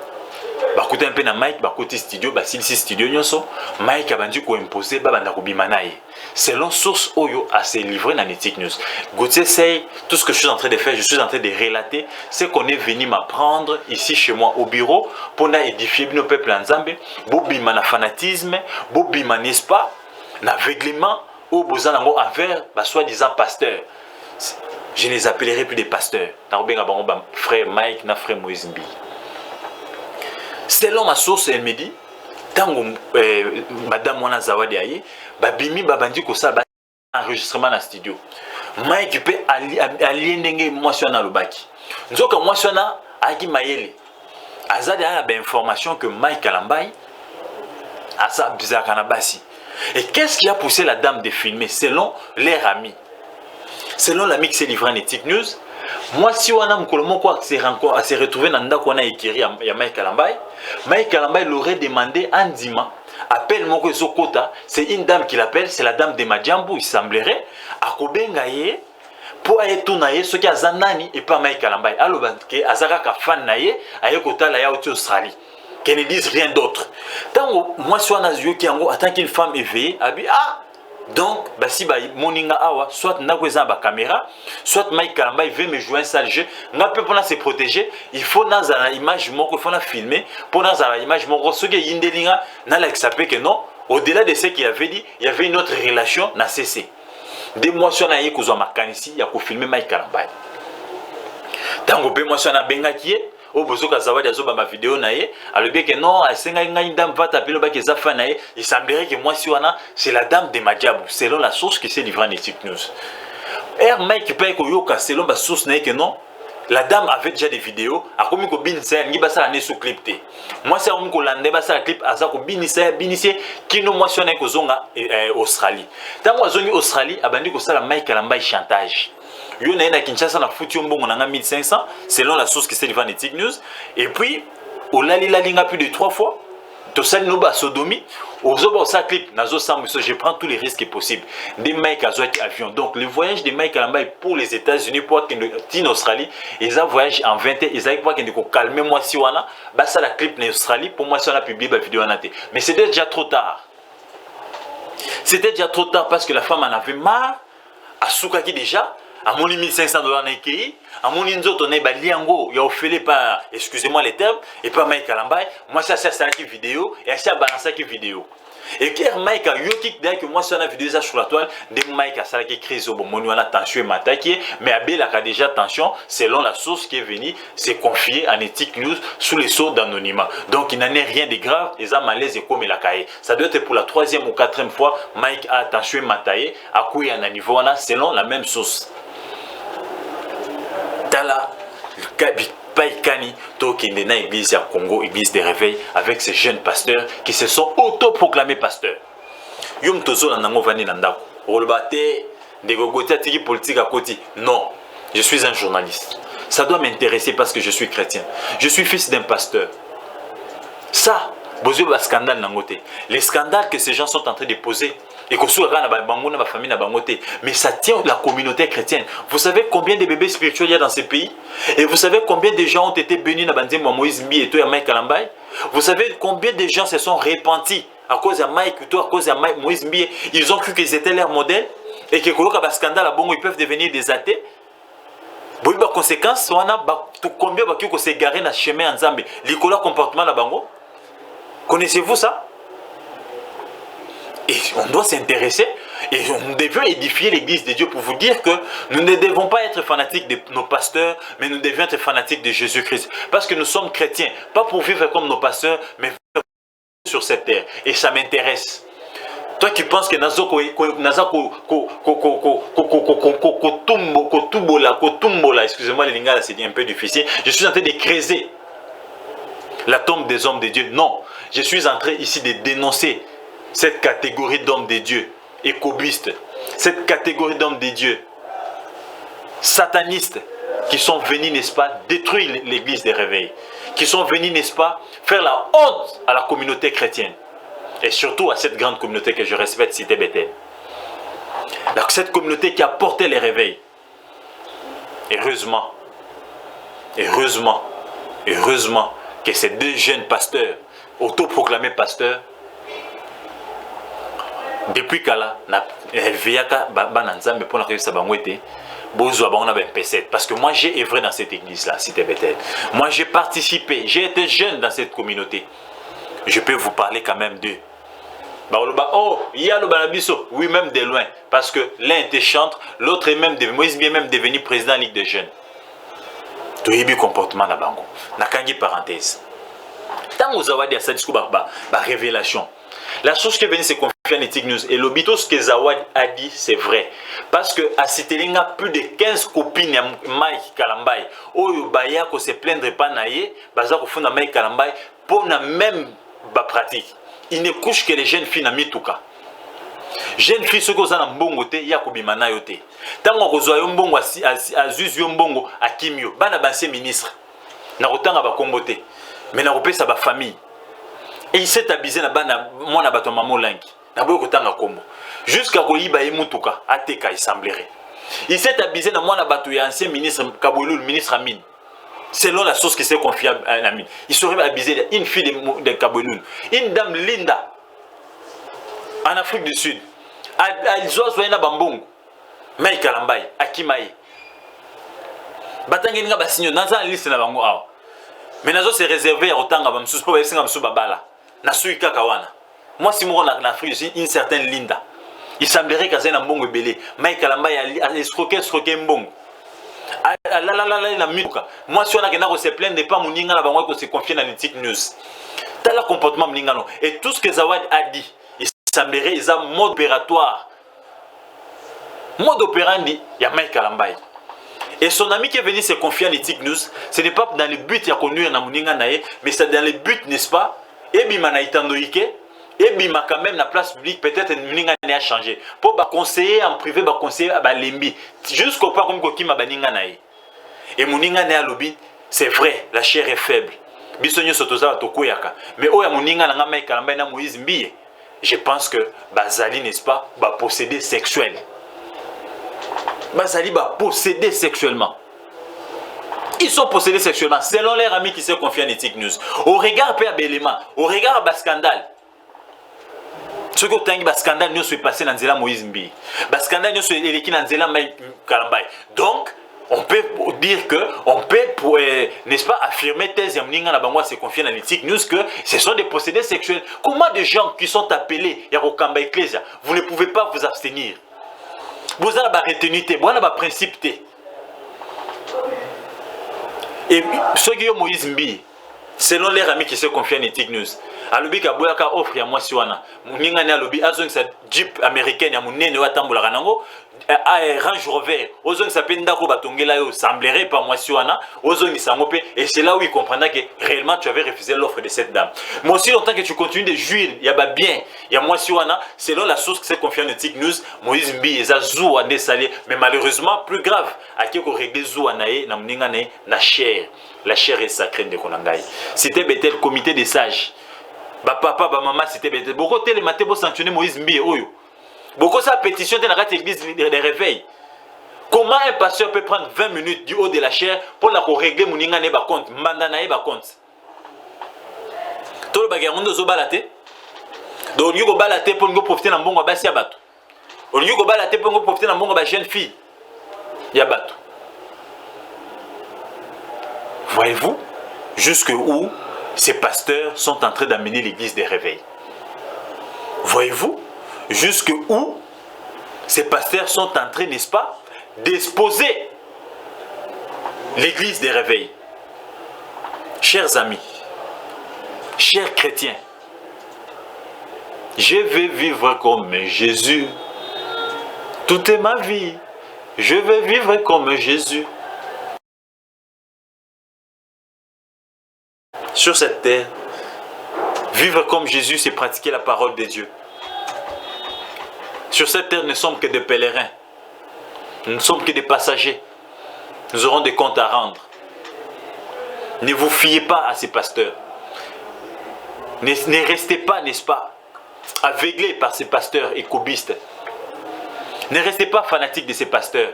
bah côté un peu na Mike, bah côté studio, bah si studio nyoso, Mike a vendu qu'on imposait bah banda kubimanaye. Selon source Oyo a s'est livré dans Nettic News. Gauthier sait tout ce que je suis en train de faire, je suis en train de relater ce qu'on est venu m'apprendre ici chez moi au bureau pour édifier nos peuples en Zambie, bobima na fanatisme, bobima n'est-ce pas, l'aveuglement ou besoin envers soi-disant pasteurs. Je ne les appellerai plus des pasteurs. Frère Mike, na frère Moïse Mbi. Selon ma source, elle me dit, tant que Madame Mwana Zawadi aye, Bimi Babandi ko ça enregistrement dans studio. Mike peut allier ndenge motion na lobaki. Nzoka motion na aki mayele. Azadi a ben information que Mike Kalambai a ça bizarre kanabasi. Et qu'est-ce qui a poussé la dame de filmer selon leur ami? Selon l'ami qui s'est livré en Nettic News, moi si on a s'est retrouvé dans le qu'on a écrit à Mike Kalambai, Mike Kalambai l'aurait demandé en Dima, appelle Moko Zokota, c'est une dame qui l'appelle, c'est la dame de Madjambu, il semblerait, à Kobengaye, pour aller tourner ce qui a Zanani et pas Mike Kalambai. Alors que Azaraka fan naye, aye kota la ya au Australie. Qu'elle ne dise rien d'autre. Tant moi je suis en Asie qui en tant qu'une femme éveillée, donc bah si bah moninga awa soit nakweza ba caméra, soit Mike Kalambai veut me jouer un sale jeu, n'a pas pour se protéger, il faut dans la image moko, il faut la filmer pour dans la image moko ce qui yindelinga na la s'appelle que non, au-delà de ce qu'il avait dit, il y avait une autre relation na cessé. Des mois sur na yeko zo makanisi ya ko filmer Mike Kalambai. Tango pe mois sur na benga qui est au bozoka Zawadi azoba ma vidéo naie alors bien que non asenga une dame va taper le bac et zafa naie il semblerait que moi si wana c'est la dame de Madjabou selon la source qui s'est livrée en Nettic News. Mike paye ko yoka selon la source naie que non la dame avait déjà des vidéos a commis ko binisa ngi basa ne sous clip té moi c'est on ko lande basa clip aza ko binisa binisi kino moi sur naie ko zonga Australie tango zongi Australie abandi ko sala Mike Kalambai chantage. Yo na Kinshasa na futi mbongo na 1500 selon la source qui s'est livrée en Nettic News et puis au lalinga plus de 3 fois to sali no ba sodomi ozoba sa clip nazo samuso je prends tous les risques possibles des Mike Azwaki avion donc le voyage de Mike Kalambai pour les États-Unis pour en Australie ils ont voyagé en 20 ans ils avaient pas qu'on calmer moi si wana ba ça la clip en Australie pour moi ça on a publié la vidéo en até mais c'était déjà trop tard parce que la femme en avait marre à Soukaki déjà à mon $1500 n'écrit, à mon inzoto n'est pas liango, il a offert par, excusez-moi les termes, et pas Mike Kalambai, moi ça c'est une vidéo, et ça balance une vidéo. Et que Mike a eu que moi sur la vidéo sur la toile, de Mike a ça qui crise au bon moment où tension et m'attaquer, mais Abel a déjà tension selon la source qui est venue, c'est confié en Nettic News sous les sceaux d'anonymat. Donc il n'en est rien de grave, et ça malaise et comme il a caillé. Ça doit être pour la 3e ou 4e fois, Mike a tension et m'attaquer, à quoi il y a un niveau selon la même source. Tala, Paikani, Tokinde na église à Congo, église des réveils, avec ces jeunes pasteurs qui se sont autoproclamés pasteurs. Yom Tozo Nanango Vani Nandako, Olbate, de gogotia tiki politique à côté. Non, je suis un journaliste. Ça doit m'intéresser parce que je suis chrétien. Je suis fils d'un pasteur. Ça, besoin de scandale dans côté. Les scandales que ces gens sont en train de poser et que soit la famille na bangoté, mais ça tient la communauté chrétienne. Vous savez combien de bébés spirituels il y a dans ces pays? Et vous savez combien de gens ont été bénis dans Bandim Moïse Mbi et toi Mike Kalambay? Vous savez combien de gens se sont repentis à cause de Mike ou toi à cause de Moïse Mbi? Ils ont cru qu'ils étaient leur modèle et que quand il y a un scandale à Bongo, ils peuvent devenir des athées. Bon, il y a des conséquences, combien de gens s'est garé dans le chemin en Zambie? L'école comportement à Bango. Connaissez-vous ça? Et on doit s'intéresser et on devrait édifier l'église de Dieu pour vous dire que nous ne devons pas être fanatiques de nos pasteurs, mais nous devons être fanatiques de Jésus-Christ. Parce que nous sommes chrétiens, pas pour vivre comme nos pasteurs, mais sur cette terre. Et ça m'intéresse. Toi qui penses que excusez-moi les lingala, c'est un peu difficile, je suis en train de creuser la tombe des hommes de Dieu. Non, je suis en train ici de dénoncer cette catégorie d'hommes de Dieu, écobistes, cette catégorie d'hommes de Dieu, satanistes, qui sont venus, n'est-ce pas, détruire l'église des réveils, qui sont venus, n'est-ce pas, faire la honte à la communauté chrétienne, et surtout à cette grande communauté que je respecte, Cité Bethel. Donc cette communauté qui a porté les réveils. Heureusement, que ces deux jeunes pasteurs, autoproclamés pasteurs, depuis Kala, parce que moi j'ai œuvré dans cette église-là, Cité Bethel. Moi j'ai participé, j'ai été jeune dans cette communauté. Je peux vous parler quand même d'eux. Oh, il y a le Balabiso, oui, même de loin, parce que l'un était chantre, l'autre est même devenu, Moïse bien même devenu président de la Ligue des jeunes. Tout le comportement na bango. Nakangi parenthèse. Tant que vous avez dit ça, discours révélation. La chose qui est venue se confier à News et l'obito ce que Zawad a dit, c'est vrai. Parce que à Citelinga, plus de 15 copines de Mike Kalambay, Oyo Baya ko se plaindre pas naïe, baza ko funda Mike Kalambay pour la même pratique. Il ne couche que les jeunes filles na mituka. Jeunes filles ceux qui sont en bongo te ya ko bimana yo te. Tango ko zo yo mbongo azuzu yo mbongo akimio, bana banse ministre. Na kotanga ba kombote. Mais na kopesa ba famille. Et il s'est abusé na bana mwana bato mamo langi. Na boyo kotanga kombo. Jusqu'à ko yiba emutuka ateka il semblerait. Il s'est abusé na mwana bato ya ancien ministre Kabouloul, ministre Amine. Selon la source qui s'est confiée à Amine. Il serait abusé d'une fille de Kabouloul. Une dame Linda en Afrique du Sud. Ils ont soigné na bambongo. Mike Kalambay, Akimaye. Batangi nga basigno naza liste na bango awa. Mais nazo c'est réservé à autant ngaba msusu po besinga msusu babala. Na sui kaka wana. Moi si mon en Afrique du Sud une certaine Linda. Il semblerait que ça na mbongo belé. Mike Kalambay a escroqué mbongo. La mutuka. Moi si on a que se plaindre de pas moninga na bango ko se confier dans l'éthique news. Tel le comportement moninga non. Et tout ce que Zawad a dit, il semblerait ils ont mode opératoire. Mode opérandi, il y a Mike Kalambay. Et son ami qui est venu se confier à l'éthique news, ce n'est pas dans le but de conduire na moninga nae, mais c'est dans le but, n'est-ce pas? Et bima na itandoike, et bima quand même la place publique peut-être moninga nae a changé. Pour ba conseiller en privé, ba conseiller ba lembi, jusqu'au point comme kokima baninga nae. Et moninga nae lobby, c'est vrai, la chair est faible. Bisonyo sotoza tokoyaka. Mais oya moninga na Mike Kalambay na Moïse Mbiye, je pense que bazali, n'est-ce pas, ba posséder sexuel. Bazali va posséder sexuellement. Ils sont possédés sexuellement selon leurs amis qui se confient en éthique news. Au regard Père Béléma, au regard de scandale. Ce que tu as scandale nous se passé dans Zela Moïse Mbi. Scandale nous se éleki dans Zela Mike Kalambay. Donc on peut dire que on peut n'est-ce pas affirmer thèse Yamninga na bangwa se confier dans l'éthique news que ce sont des possédés sexuels. Comment des gens qui sont appelés Yarokamba Ecclesia, vous ne pouvez pas vous abstenir? Vous avez la retenue, vous avez le principe. Et ceux qui ont Moïse Mbi, selon les amis qui se confient en éthique news, alobi ka boyaka offre ya mwasi wana. Muninga ne alobi azong sa Jeep américaine ya munene wa tambola kanango, Range Rover, ozongi s'appelle ndako batongela yo semblerait pas moi siwana, ozongi sangope, et c'est là où il comprendra que réellement tu avais refusé l'offre de cette dame. Mais aussi longtemps que tu continues de jouir, il y a bien, il y a moi siwana, selon la source que c'est confiant de TIC News, Moïse Mbi eza zoua des salés, mais malheureusement plus grave, à qui qu'on règle zoua nae, na mninga nae, na chair, la chair est sacrée de Konangai. C'était le comité des sages. Ba papa, ba maman, c'était betel. Beaucoup de maté pour sanctionner Moïse Mbi oyo. Beaucoup de pétition de la église de réveil. Comment un pasteur peut prendre 20 minutes du haut de la chair pour la régler mon ingane ba compte, mandana ba compte. Tout le bagage on doit balater. Donc you go balater pour nous profiter dans bon basi abato. On you go balater pour nous profiter dans bon ba jeune fille. Yabato. Voyez-vous jusque où ces pasteurs sont en train d'amener l'église des réveils. Voyez-vous jusque où ces pasteurs sont en train, n'est-ce pas, d'exposer l'église des réveils. Chers amis, chers chrétiens, je vais vivre comme Jésus. Toute ma vie, je vais vivre comme Jésus. Sur cette terre, vivre comme Jésus, c'est pratiquer la parole de Dieu. Sur cette terre, nous ne sommes que des pèlerins. Nous ne sommes que des passagers. Nous aurons des comptes à rendre. Ne vous fiez pas à ces pasteurs. Ne restez pas, n'est-ce pas, aveuglés par ces pasteurs écobistes. Ne restez pas fanatiques de ces pasteurs.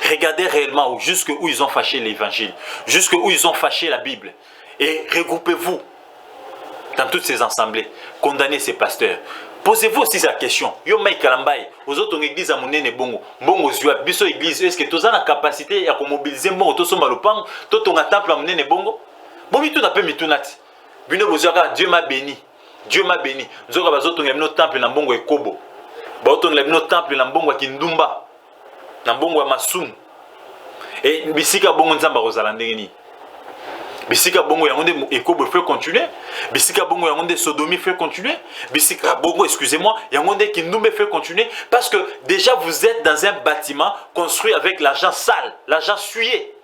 Regardez réellement jusqu'où ils ont fâché l'évangile, jusqu'où ils ont fâché la Bible. Et regroupez-vous dans toutes ces assemblées. Condamnez ces pasteurs. Posez-vous aussi la question. Yo Mike Kalambai, aux autres églises à Mounene Bongo, Bongo Zua, Bisso église, est-ce que tu as la capacité à mobiliser Bongo, tout son malopang, tout ton temple à Mounene Bongo? Bon, tu n'as pas mis tout nat. Dieu m'a béni. Dieu m'a béni. Nous avons notre temple dans Bongo et Kobo. Nous avons notre temple dans Bongo et Kindumba. Dans Bongo et Masum. Et Bissika Bongo Nzamba Rosalandeni. Bisika bongo yangonde ekobo fait continuer. Bisika bongo yangonde sodomie fait continuer. Bisika bongo, excusez-moi, yangonde kindumbe fait continuer. Parce que déjà vous êtes dans un bâtiment construit avec l'argent sale, l'argent souillé.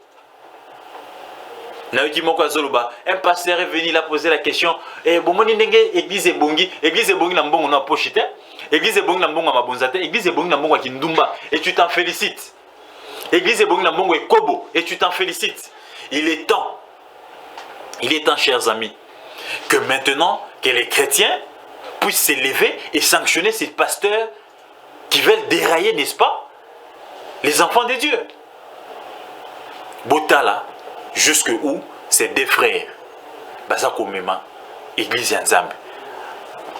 Un pasteur est venu là poser la question. Église ebongi na mbongo na pochite. Église ebongi na mbongo na mabonzate. Église ebongi na mbongo kindumba. Et tu t'en félicites. Église ebongi na mbongo ekobo. Et tu t'en félicites. Il est temps, chers amis, que maintenant, que les chrétiens puissent s'élever et sanctionner ces pasteurs qui veulent dérailler, n'est-ce pas, les enfants de Dieu. Botala, jusque où ces deux frères, Bazako Mema, Église Yanzambe.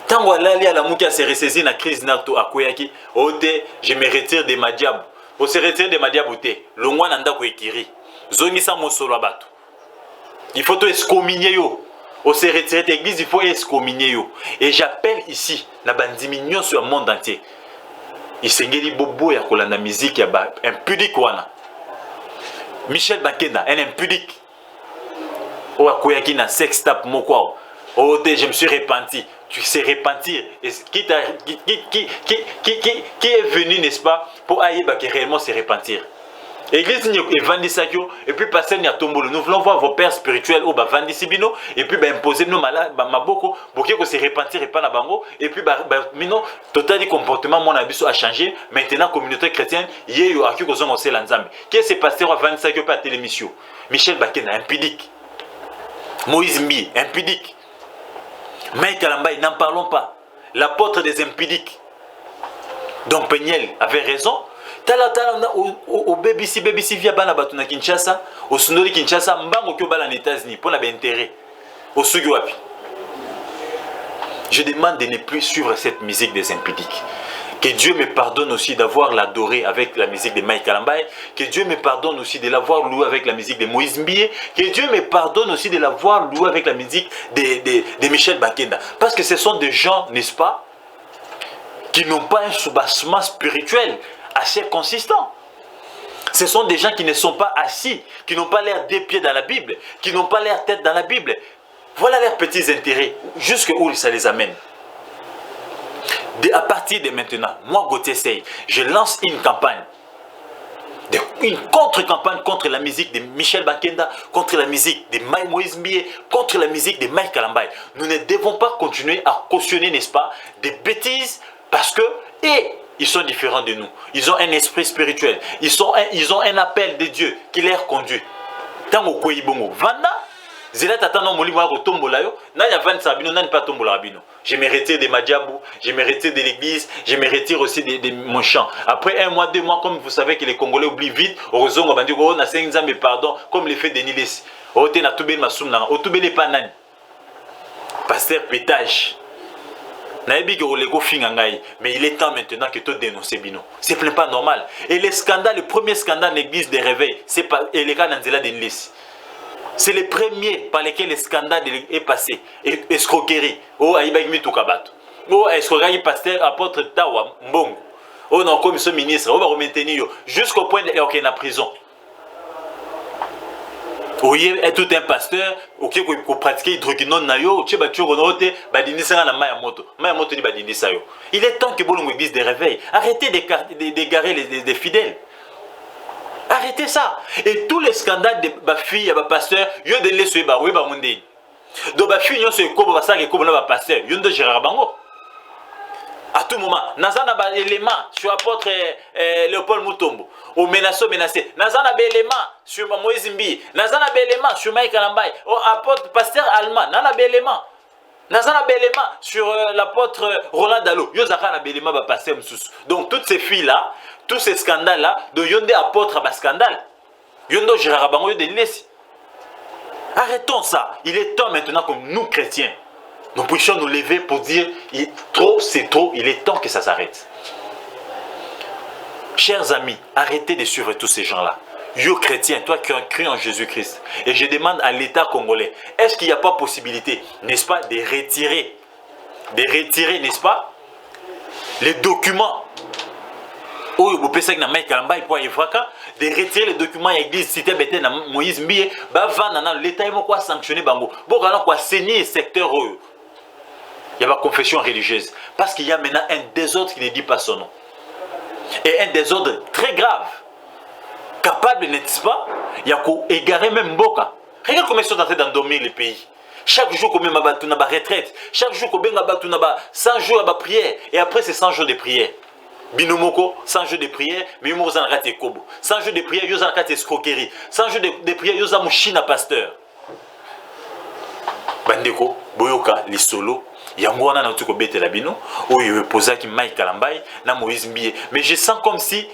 Tant que là, la moukia s'est ressaisie dans la crise nato à Koyaki, je me retire de ma diable. On se retire de ma diable, l'ongwa nanda ko ekiri. Zonisa mosolo abato. Il faut tout excommunier yo. On s'est retiré de l'église, il faut excommunier yo. Et j'appelle ici, na bandimignon sur le monde entier. Il s'engeli bobo ya kolanda musique ya ba impudique wana. Michel Bakenda, un impudique. O akoyaki na sex tap moko. Oh, je me suis repenti. Tu sais repentir. Et qui est venu, n'est-ce pas, pour aïeba qui réellement se repentir. Église est vendue et puis passer à Tombolo. Nous voulons voir vos pères spirituels au Bavandi Sibino et puis imposer nos malades, Maboko, pour que se repentir et pas na bango. Et puis, mino, total comportement, mon avis a changé. Maintenant, communauté chrétienne, il y a eu un peu l'ensemble. Qui est ce pasteur à 25 par télémission? Michel Bakena, impudique. Moïse Mbi, impudique. Mike Kalambai, n'en parlons pas. L'apôtre des impudiques. Donc Peniel avait raison. Tala au BBC via bana batuna Kinshasa, au Sundoli Kinshasa, mbango kyo bala en États-Unis pour la intérêt. Au Sugiwapi. Je demande de ne plus suivre cette musique des impudiques. Que Dieu me pardonne aussi d'avoir l'adoré avec la musique de Mike Kalambai. Que Dieu me pardonne aussi de l'avoir loué avec la musique de Moïse Mbié. Que Dieu me pardonne aussi de l'avoir loué avec la musique de Michel Bakenda. Parce que ce sont des gens, n'est-ce pas, qui n'ont pas un soubassement spirituel assez consistant. Ce sont des gens qui ne sont pas assis, qui n'ont pas l'air des pieds dans la Bible, qui n'ont pas l'air tête dans la Bible. Voilà leurs petits intérêts, jusqu'où ça les amène. À partir de maintenant, moi, Gauthier Sey, je lance une campagne. Une contre-campagne contre la musique de Michel Bakenda, contre la musique de Moïse Mbie, contre la musique de Mike Kalambay. Nous ne devons pas continuer à cautionner, n'est-ce pas, des bêtises parce que, ils sont différents de nous. Ils ont un esprit spirituel. Ils ont un appel de Dieu qui les conduit. Tant au Koyibongo. Vanda, Zela Tatano Moliwa Tombola yo, Nanya Van Sabino, Nan pas Tombola Rabino. Je me retire de Madjabou, je me retire de l'église, je me retire aussi de mon chant. Après 1 mois, 2 mois, comme vous savez que les Congolais oublient vite, Orozongo Bandigo, on a 5 ans, mais pardon, comme l'effet de Niles. Ote na Toubel Massoumna, Otubele Panan. Pasteur Pétage. Mais il est temps maintenant que tu dénonces Bino. Ce n'est pas normal. Et le premier scandale de l'église des réveils, c'est pas les cas d'Anzela d'Enlis. C'est le premier par lequel le scandale est passé. Escroquerie. Oh, Aïbag Mitoukabat. Oh, escroquerie pasteur apôtre Tawa Mbongo. Oh, non, comme ce ministre, on va remettre jusqu'au point d'être en prison. Oui, est tout un pasteur, ok, pour pratiquer hydroquinone na yo, tu vas tuer ronote, badinisa na mayamoto, mayamoto ni badinisa yo. Il est temps que Bolongo église des réveils. Arrêtez d'égarer les fidèles. Arrêtez ça. Et tous les scandales de ma fille, ma pasteur, yo de les suivre, oui, bah mondé. Donc ma fille, yo se kobo basa ke kobo na pasteur, yo de Gérard Bango. À tout moment, Nazana ba élément sur apôtre Léopold Mutombo, au menacé. Nazana ba élément sur Moïse Mbie, Nazana ba élément sur Mike Kalambay, au apôtre pasteur allemand, Nana ba élément. Nazana ba élément sur l'apôtre Roland Dalo, Yozaka na ba élément ba pasteur Msous. Donc toutes ces filles là, tous ces scandales là, de Yonde apôtre ba scandale. Yondo Gérard Bango de Nilesi. Arrêtons ça. Il est temps maintenant que nous chrétiens nous puissions nous lever pour dire trop, c'est trop, il est temps que ça s'arrête. Chers amis, arrêtez de suivre tous ces gens-là. Yo chrétien, toi qui as cru en Jésus-Christ, et je demande à l'État congolais, est-ce qu'il n'y a pas possibilité, n'est-ce pas, de retirer, n'est-ce pas, les documents de retirer les documents à l'église cité Bété na Moïse Mbie, l'État est sanctionné bango. Bon, alors quoi, saigner le secteur. Il y a ma confession religieuse. Parce qu'il y a maintenant un désordre qui ne dit pas son nom. Et un désordre très grave. Capable, n'est-ce pas? Il y a qu'à égarer même Boka. Regarde comment ils sont en train d'endormir le pays. Chaque jour, combien de retraite. Chaque jour, combien de 100 jours de prière. Et après, c'est 100 jours de prière. Binomoko, 100 jours de prière, mais vous avez raté Kobo. 100 jours de prière, vous avez raté escroquerie. 100 jours de prière, vous avez china pasteur. Bandeko, Boyoka, les solos. Yango wana na tuko bete la bino oyo posaki Mike Kalambay na Moïse Mbie, mais je sens comme si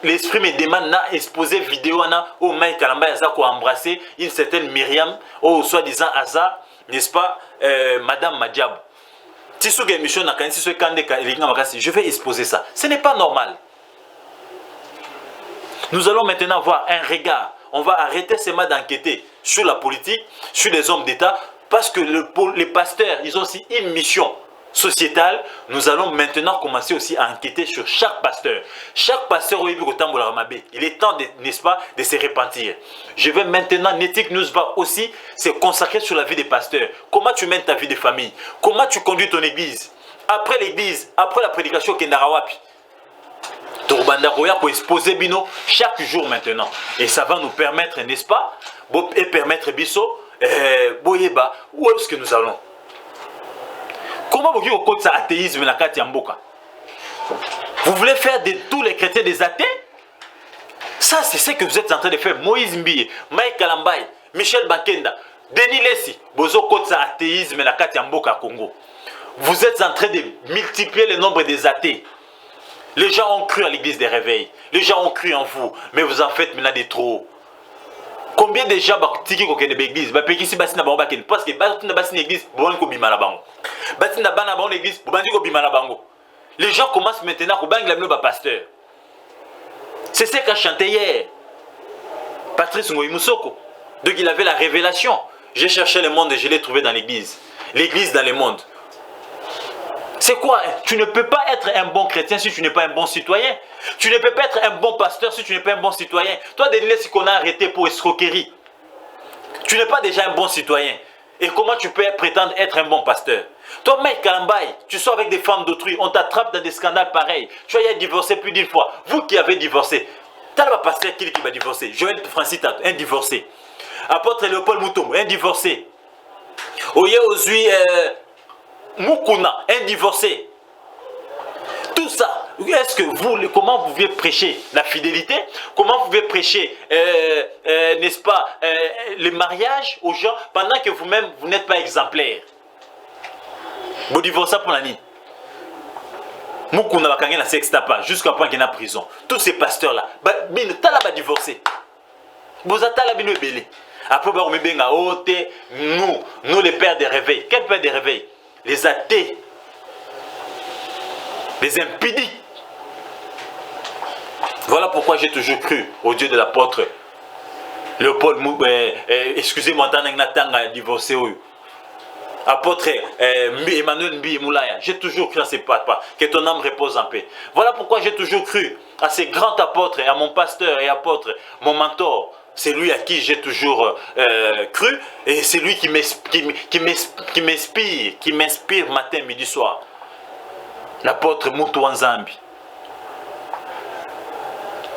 l'esprit me demande na exposer vidéo na où Mike Kalambay a ko embrasser une certaine Myriam ou soi-disant Aza, n'est-ce pas, madame Madjab. Tiso ga émission na kanisi so kande ka elinga makasi, je vais exposer ça. Ce n'est pas normal. Nous allons maintenant avoir un regard. On va arrêter seulement d'enquêter sur la politique, sur les hommes d'État. Parce que les pasteurs, ils ont aussi une mission sociétale. Nous allons maintenant commencer aussi à enquêter sur chaque pasteur. Chaque pasteur, il est temps, n'est-ce pas, de se repentir. Je vais maintenant, Nétique News va aussi se consacrer sur la vie des pasteurs. Comment tu mènes ta vie de famille? Comment tu conduis ton église? Après l'église, après la prédication, Kendarawapi. Pour exposer Bino chaque jour maintenant. Et ça va nous permettre, n'est-ce pas, et permettre Bisso, Boyeba, où est-ce que nous allons? Comment vous voulez ça athéisme na kati mboka? Vous voulez faire de tous les chrétiens des athées? Ça, c'est ce que vous êtes en train de faire. Moïse Mbie, Mike Kalambay, Michel Bakenda, Denis Lessi, bozo ça athéisme na kati mboka Congo. Vous êtes en train de multiplier le nombre des athées. Les gens ont cru à l'église des réveils. Les gens ont cru en vous, mais vous en faites maintenant des trop. Combien de gens tiki ko kene l'église ba peki si basina bango bakene parce que basina basina l'église bon ko bimala bango basina bana bango l'église bandi ko bimala bango. Les gens commencent maintenant ko bangla no ba pasteur. C'est ce qu'a chanté hier Patrice Ngoyi Moussoko. Donc il avait la révélation. J'ai cherché le monde et je l'ai trouvé dans l'église. L'église dans le monde. C'est quoi? Tu ne peux pas être un bon chrétien si tu n'es pas un bon citoyen. Tu ne peux pas être un bon pasteur si tu n'es pas un bon citoyen. Toi, Denis, si qu'on a arrêté pour escroquerie, tu n'es pas déjà un bon citoyen. Et comment tu peux prétendre être un bon pasteur? Toi, Mike Kalambaye, tu sors avec des femmes d'autrui, on t'attrape dans des scandales pareils. Tu as divorcé plus d'une fois. Vous qui avez divorcé, t'as le pasteur qui va divorcer. Joël Francis, un divorcé. Apôtre Léopold Moutoum, un divorcé. Oye Ozui Mukuna, un divorcé. Tout ça, est-ce que vous, comment vous pouvez prêcher la fidélité? Comment vous pouvez prêcher, n'est-ce pas, le mariage aux gens pendant que vous-même, vous n'êtes pas exemplaire? Vous divorcez pour l'année. Mukuna va la sextapa jusqu'à point qu'il est en prison. Tous ces pasteurs-là, t'as là divorcé. Vous êtes là belé. Après, nous les pères des réveils. Quels pères des réveils? Les athées, les impidiques. Voilà pourquoi j'ai toujours cru au Dieu de l'apôtre Léopold excusez-moi, Tananga divorcé. Apôtre Emmanuel Mbi Moulaya, j'ai toujours cru à ces papas, que ton âme repose en paix. Voilà pourquoi j'ai toujours cru à ces grands apôtres, et à mon pasteur et apôtre, mon mentor. C'est lui à qui j'ai toujours cru, et c'est lui qui m'inspire matin, midi, soir. L'apôtre Muntu Wanzambi,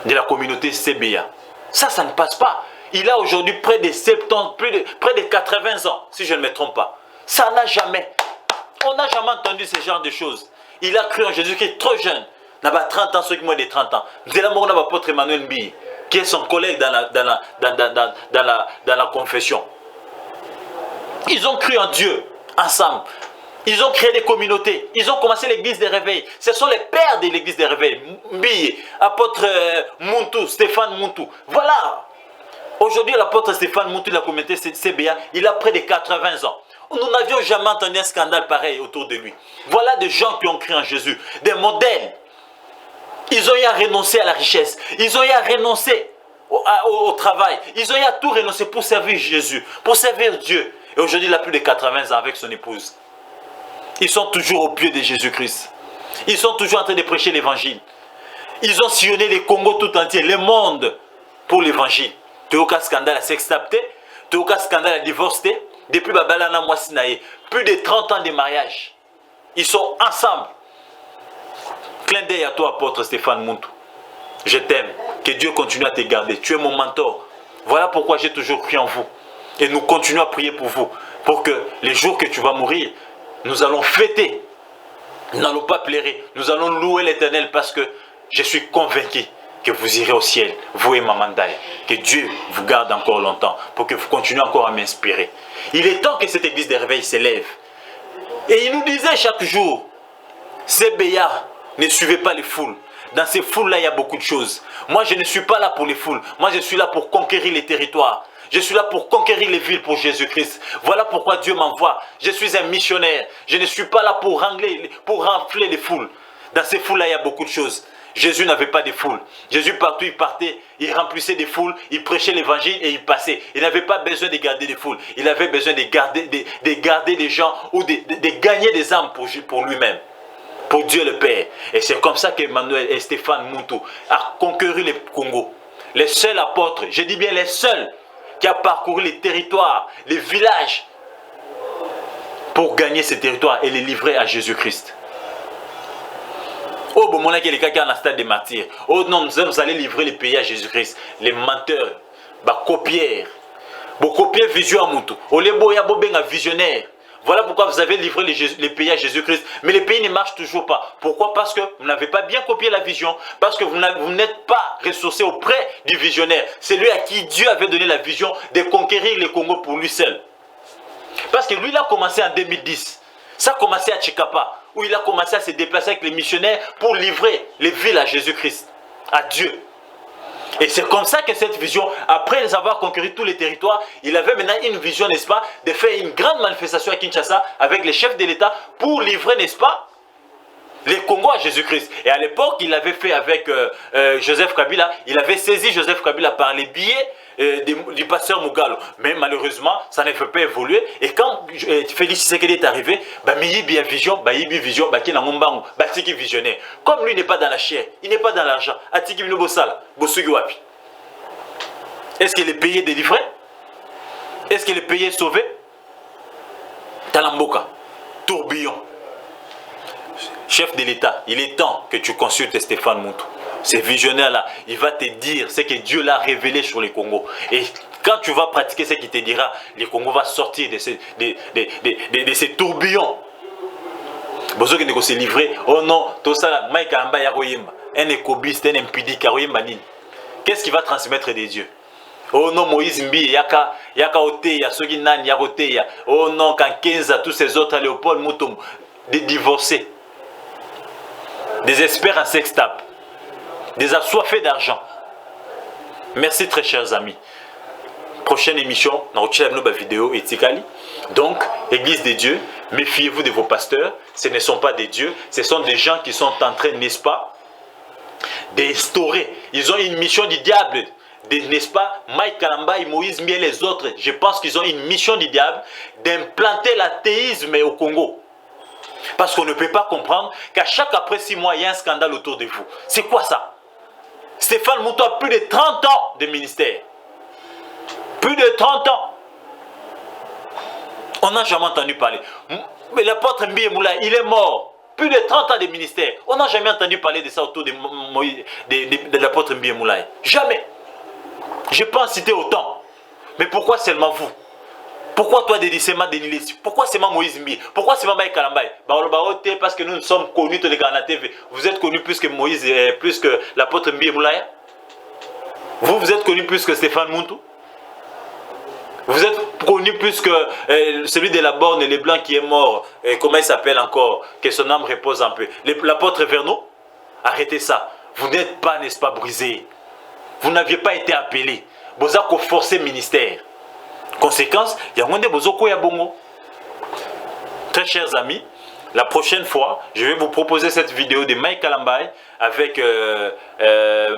de la communauté CBA. Ça ne passe pas. Il a aujourd'hui près de 70, près de 80 ans, si je ne me trompe pas. Ça n'a jamais. On n'a jamais entendu ce genre de choses. Il a cru en Jésus qui est trop jeune. Il n'a pas 30 ans, ceux qui ont des 30 ans. De la mort, l'apôtre Emmanuel Mbi, qui est son collègue dans la confession. Ils ont cru en Dieu, ensemble. Ils ont créé des communautés. Ils ont commencé l'église des réveils. Ce sont les pères de l'église des réveils. Mbi, apôtre Muntu, Stéphane Muntu. Voilà. Aujourd'hui, l'apôtre Stéphane Muntu de la communauté CBA, il a près de 80 ans. Nous n'avions jamais entendu un scandale pareil autour de lui. Voilà des gens qui ont cru en Jésus, des modèles. Ils ont eu à renoncer à la richesse. Ils ont eu à renoncer au travail. Ils ont eu à tout renoncer pour servir Jésus, pour servir Dieu. Et aujourd'hui, il a plus de 80 ans avec son épouse. Ils sont toujours au pied de Jésus-Christ. Ils sont toujours en train de prêcher l'évangile. Ils ont sillonné les Congo tout entier, le monde, pour l'évangile. Tu as aucun scandale à sextapté, tu as aucun scandale à divorcer. Depuis Babalana Mwasinae, plus de 30 ans de mariage. Ils sont ensemble. Clin d'œil à toi, apôtre Stéphane Muntu. Je t'aime. Que Dieu continue à te garder. Tu es mon mentor. Voilà pourquoi j'ai toujours cru en vous. Et nous continuons à prier pour vous. Pour que les jours que tu vas mourir, nous allons fêter. Nous n'allons pas pleurer. Nous allons louer l'Éternel parce que je suis convaincu que vous irez au ciel, vous et Mamandaï. Que Dieu vous garde encore longtemps pour que vous continuez encore à m'inspirer. Il est temps que cette église des réveils s'élève. Et il nous disait chaque jour, CBA, ne suivez pas les foules. Dans ces foules-là, il y a beaucoup de choses. Moi, je ne suis pas là pour les foules. Moi, je suis là pour conquérir les territoires. Je suis là pour conquérir les villes pour Jésus-Christ. Voilà pourquoi Dieu m'envoie. Je suis un missionnaire. Je ne suis pas là pour rafler les foules. Dans ces foules-là, il y a beaucoup de choses. Jésus n'avait pas de foule. Jésus partout, il partait, il remplissait des foules, il prêchait l'évangile et il passait. Il n'avait pas besoin de garder des foules. Il avait besoin de garder des gens ou de gagner des âmes pour lui-même, pour Dieu le Père. Et c'est comme ça qu'Emmanuel et Stéphane Muntu a conquéri le Congo. Les seuls apôtres, je dis bien les seuls, qui a parcouru les territoires, les villages, pour gagner ces territoires et les livrer à Jésus-Christ. Oh, bon, mon qui est dans le stade des martyrs. Oh non, nous allons livrer les pays à Jésus-Christ. Les menteurs, copières. Copier vision à Moutou. Oh, les boya bobenga visionnaire. Voilà pourquoi vous avez livré les pays à Jésus-Christ. Mais les pays ne marchent toujours pas. Pourquoi? Parce que vous n'avez pas bien copié la vision. Parce que vous n'êtes pas ressourcé auprès du visionnaire. C'est lui à qui Dieu avait donné la vision de conquérir le Congo pour lui seul. Parce que lui, il a commencé en 2010. Ça a commencé à Chikapa, où il a commencé à se déplacer avec les missionnaires pour livrer les villes à Jésus-Christ, à Dieu. Et c'est comme ça que cette vision, après avoir conquéri tous les territoires, il avait maintenant une vision, n'est-ce pas, de faire une grande manifestation à Kinshasa avec les chefs de l'État pour livrer, n'est-ce pas, les Congo à Jésus-Christ. Et à l'époque, il avait fait avec Joseph Kabila, il avait saisi Joseph Kabila par les billets du pasteur Mugalo. Mais malheureusement, ça ne fait pas évoluer. Et quand Félix Tshisekedi est arrivé, Miyibi a vision, Bayibi vision, Bakinangombangu, Batiki visionnaire. Comme lui n'est pas dans la chair, il n'est pas dans l'argent. Atiki Binobosala, Bosugi Wapi. Est-ce qu'il est payé délivré? Est-ce qu'il est payé sauvé? Talamboka. tourbillon. Chef de l'État, il est temps que tu consultes Stéphane Moutou. Ce visionnaire-là, il va te dire ce que Dieu l'a révélé sur le Congo. Et quand tu vas pratiquer ce qu'il te dira, le Congo va sortir de ces tourbillons. Besoin que se livrer. Oh non, tout ça, Mike Amba Yaroyimba, un écobiste, un impudique, qu'est-ce qui va transmettre des dieux? Oh non, Moïse Mbi, Yaka Oteya, Soginan, Yaroteya. Oh non, Kankenza, tous ces autres, Léopold Moutoum, des divorcés, des experts en sextape, des assoiffés d'argent. Merci très chers amis. Prochaine émission, dans une vidéo etikali. Donc, Église des dieux, méfiez-vous de vos pasteurs. Ce ne sont pas des dieux, ce sont des gens qui sont en train, n'est-ce pas, d'instaurer. Ils ont une mission du diable. N'est-ce pas, Mike Kalamba et Moïse Mbi et les autres, je pense qu'ils ont une mission du diable d'implanter l'athéisme au Congo. Parce qu'on ne peut pas comprendre qu'à chaque après 6 mois, il y a un scandale autour de vous. C'est quoi ça? Stéphane Moutou a plus de 30 ans de ministère. Plus de 30 ans. On n'a jamais entendu parler. Mais l'apôtre Mbi Moula, il est mort. Plus de 30 ans de ministère. On n'a jamais entendu parler de ça autour de l'apôtre Mbi Moula. Jamais. Je peux en citer autant. Mais pourquoi seulement vous? Pourquoi toi, Dédicema Denilis? Pourquoi seulement Moïse Mbi? Pourquoi seulement Mike Kalambay? Parce que nous sommes connus tous les gars à la TV. Vous êtes connus plus que Moïse, plus que l'apôtre Mbi Moulaya? Vous êtes connus plus que Stéphane Moutou? Vous êtes connu plus que celui de la borne et les blancs qui est mort. Comment il s'appelle encore? Que son âme repose un peu. L'apôtre Verneau? Arrêtez ça. Vous n'êtes pas, n'est-ce pas, brisé. Vous n'aviez pas été appelé. Vous avez forcé le ministère. Conséquence, il y a moins de bozoko ya bongo. Très chers amis, la prochaine fois, je vais vous proposer cette vidéo de Mike Kalambay avec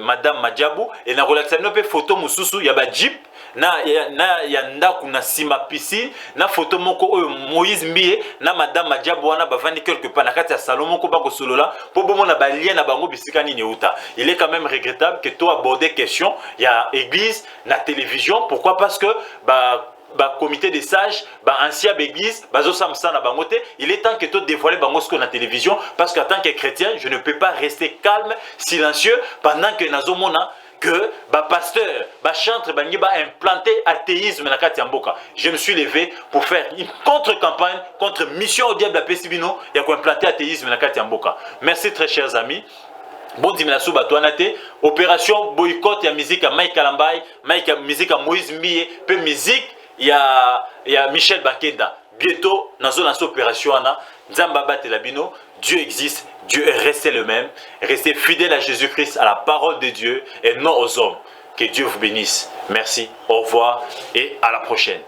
Madame Madjabou. Et dans la photo Moussousou, il y a un jeep. Ya ndaku na sima piscine na photo moko Moïse Mbi na Madame Madjabou wana bavandi quelque part na kati ya salon moko ba ko solola po bomo na ba lien na bango bisika nini uta. Il est quand même regrettable que toi aborder question il y a église na télévision. Pourquoi? Parce que comité des sages, ancien église, il est temps que tu dévoiles bango la télévision parce qu'en tant que chrétien, je ne peux pas rester calme, silencieux pendant que nazomona que pasteur, chantre, implanter athéisme na kati ya mboka. Je me suis levé pour faire une contre-campagne contre mission au diable à Pesibino et pour implanter athéisme na kati ya mboka. Merci très chers amis. Bon dimanche Batouanate, opération boycott ya musique à Mike Kalambay, musique à Moïse Mbi, puis musique il y a Michel Bakenda. Bientôt, dans une opération, Nzamba Telabino, Dieu existe, Dieu est resté le même. Restez fidèle à Jésus-Christ, à la parole de Dieu et non aux hommes. Que Dieu vous bénisse. Merci, au revoir et à la prochaine.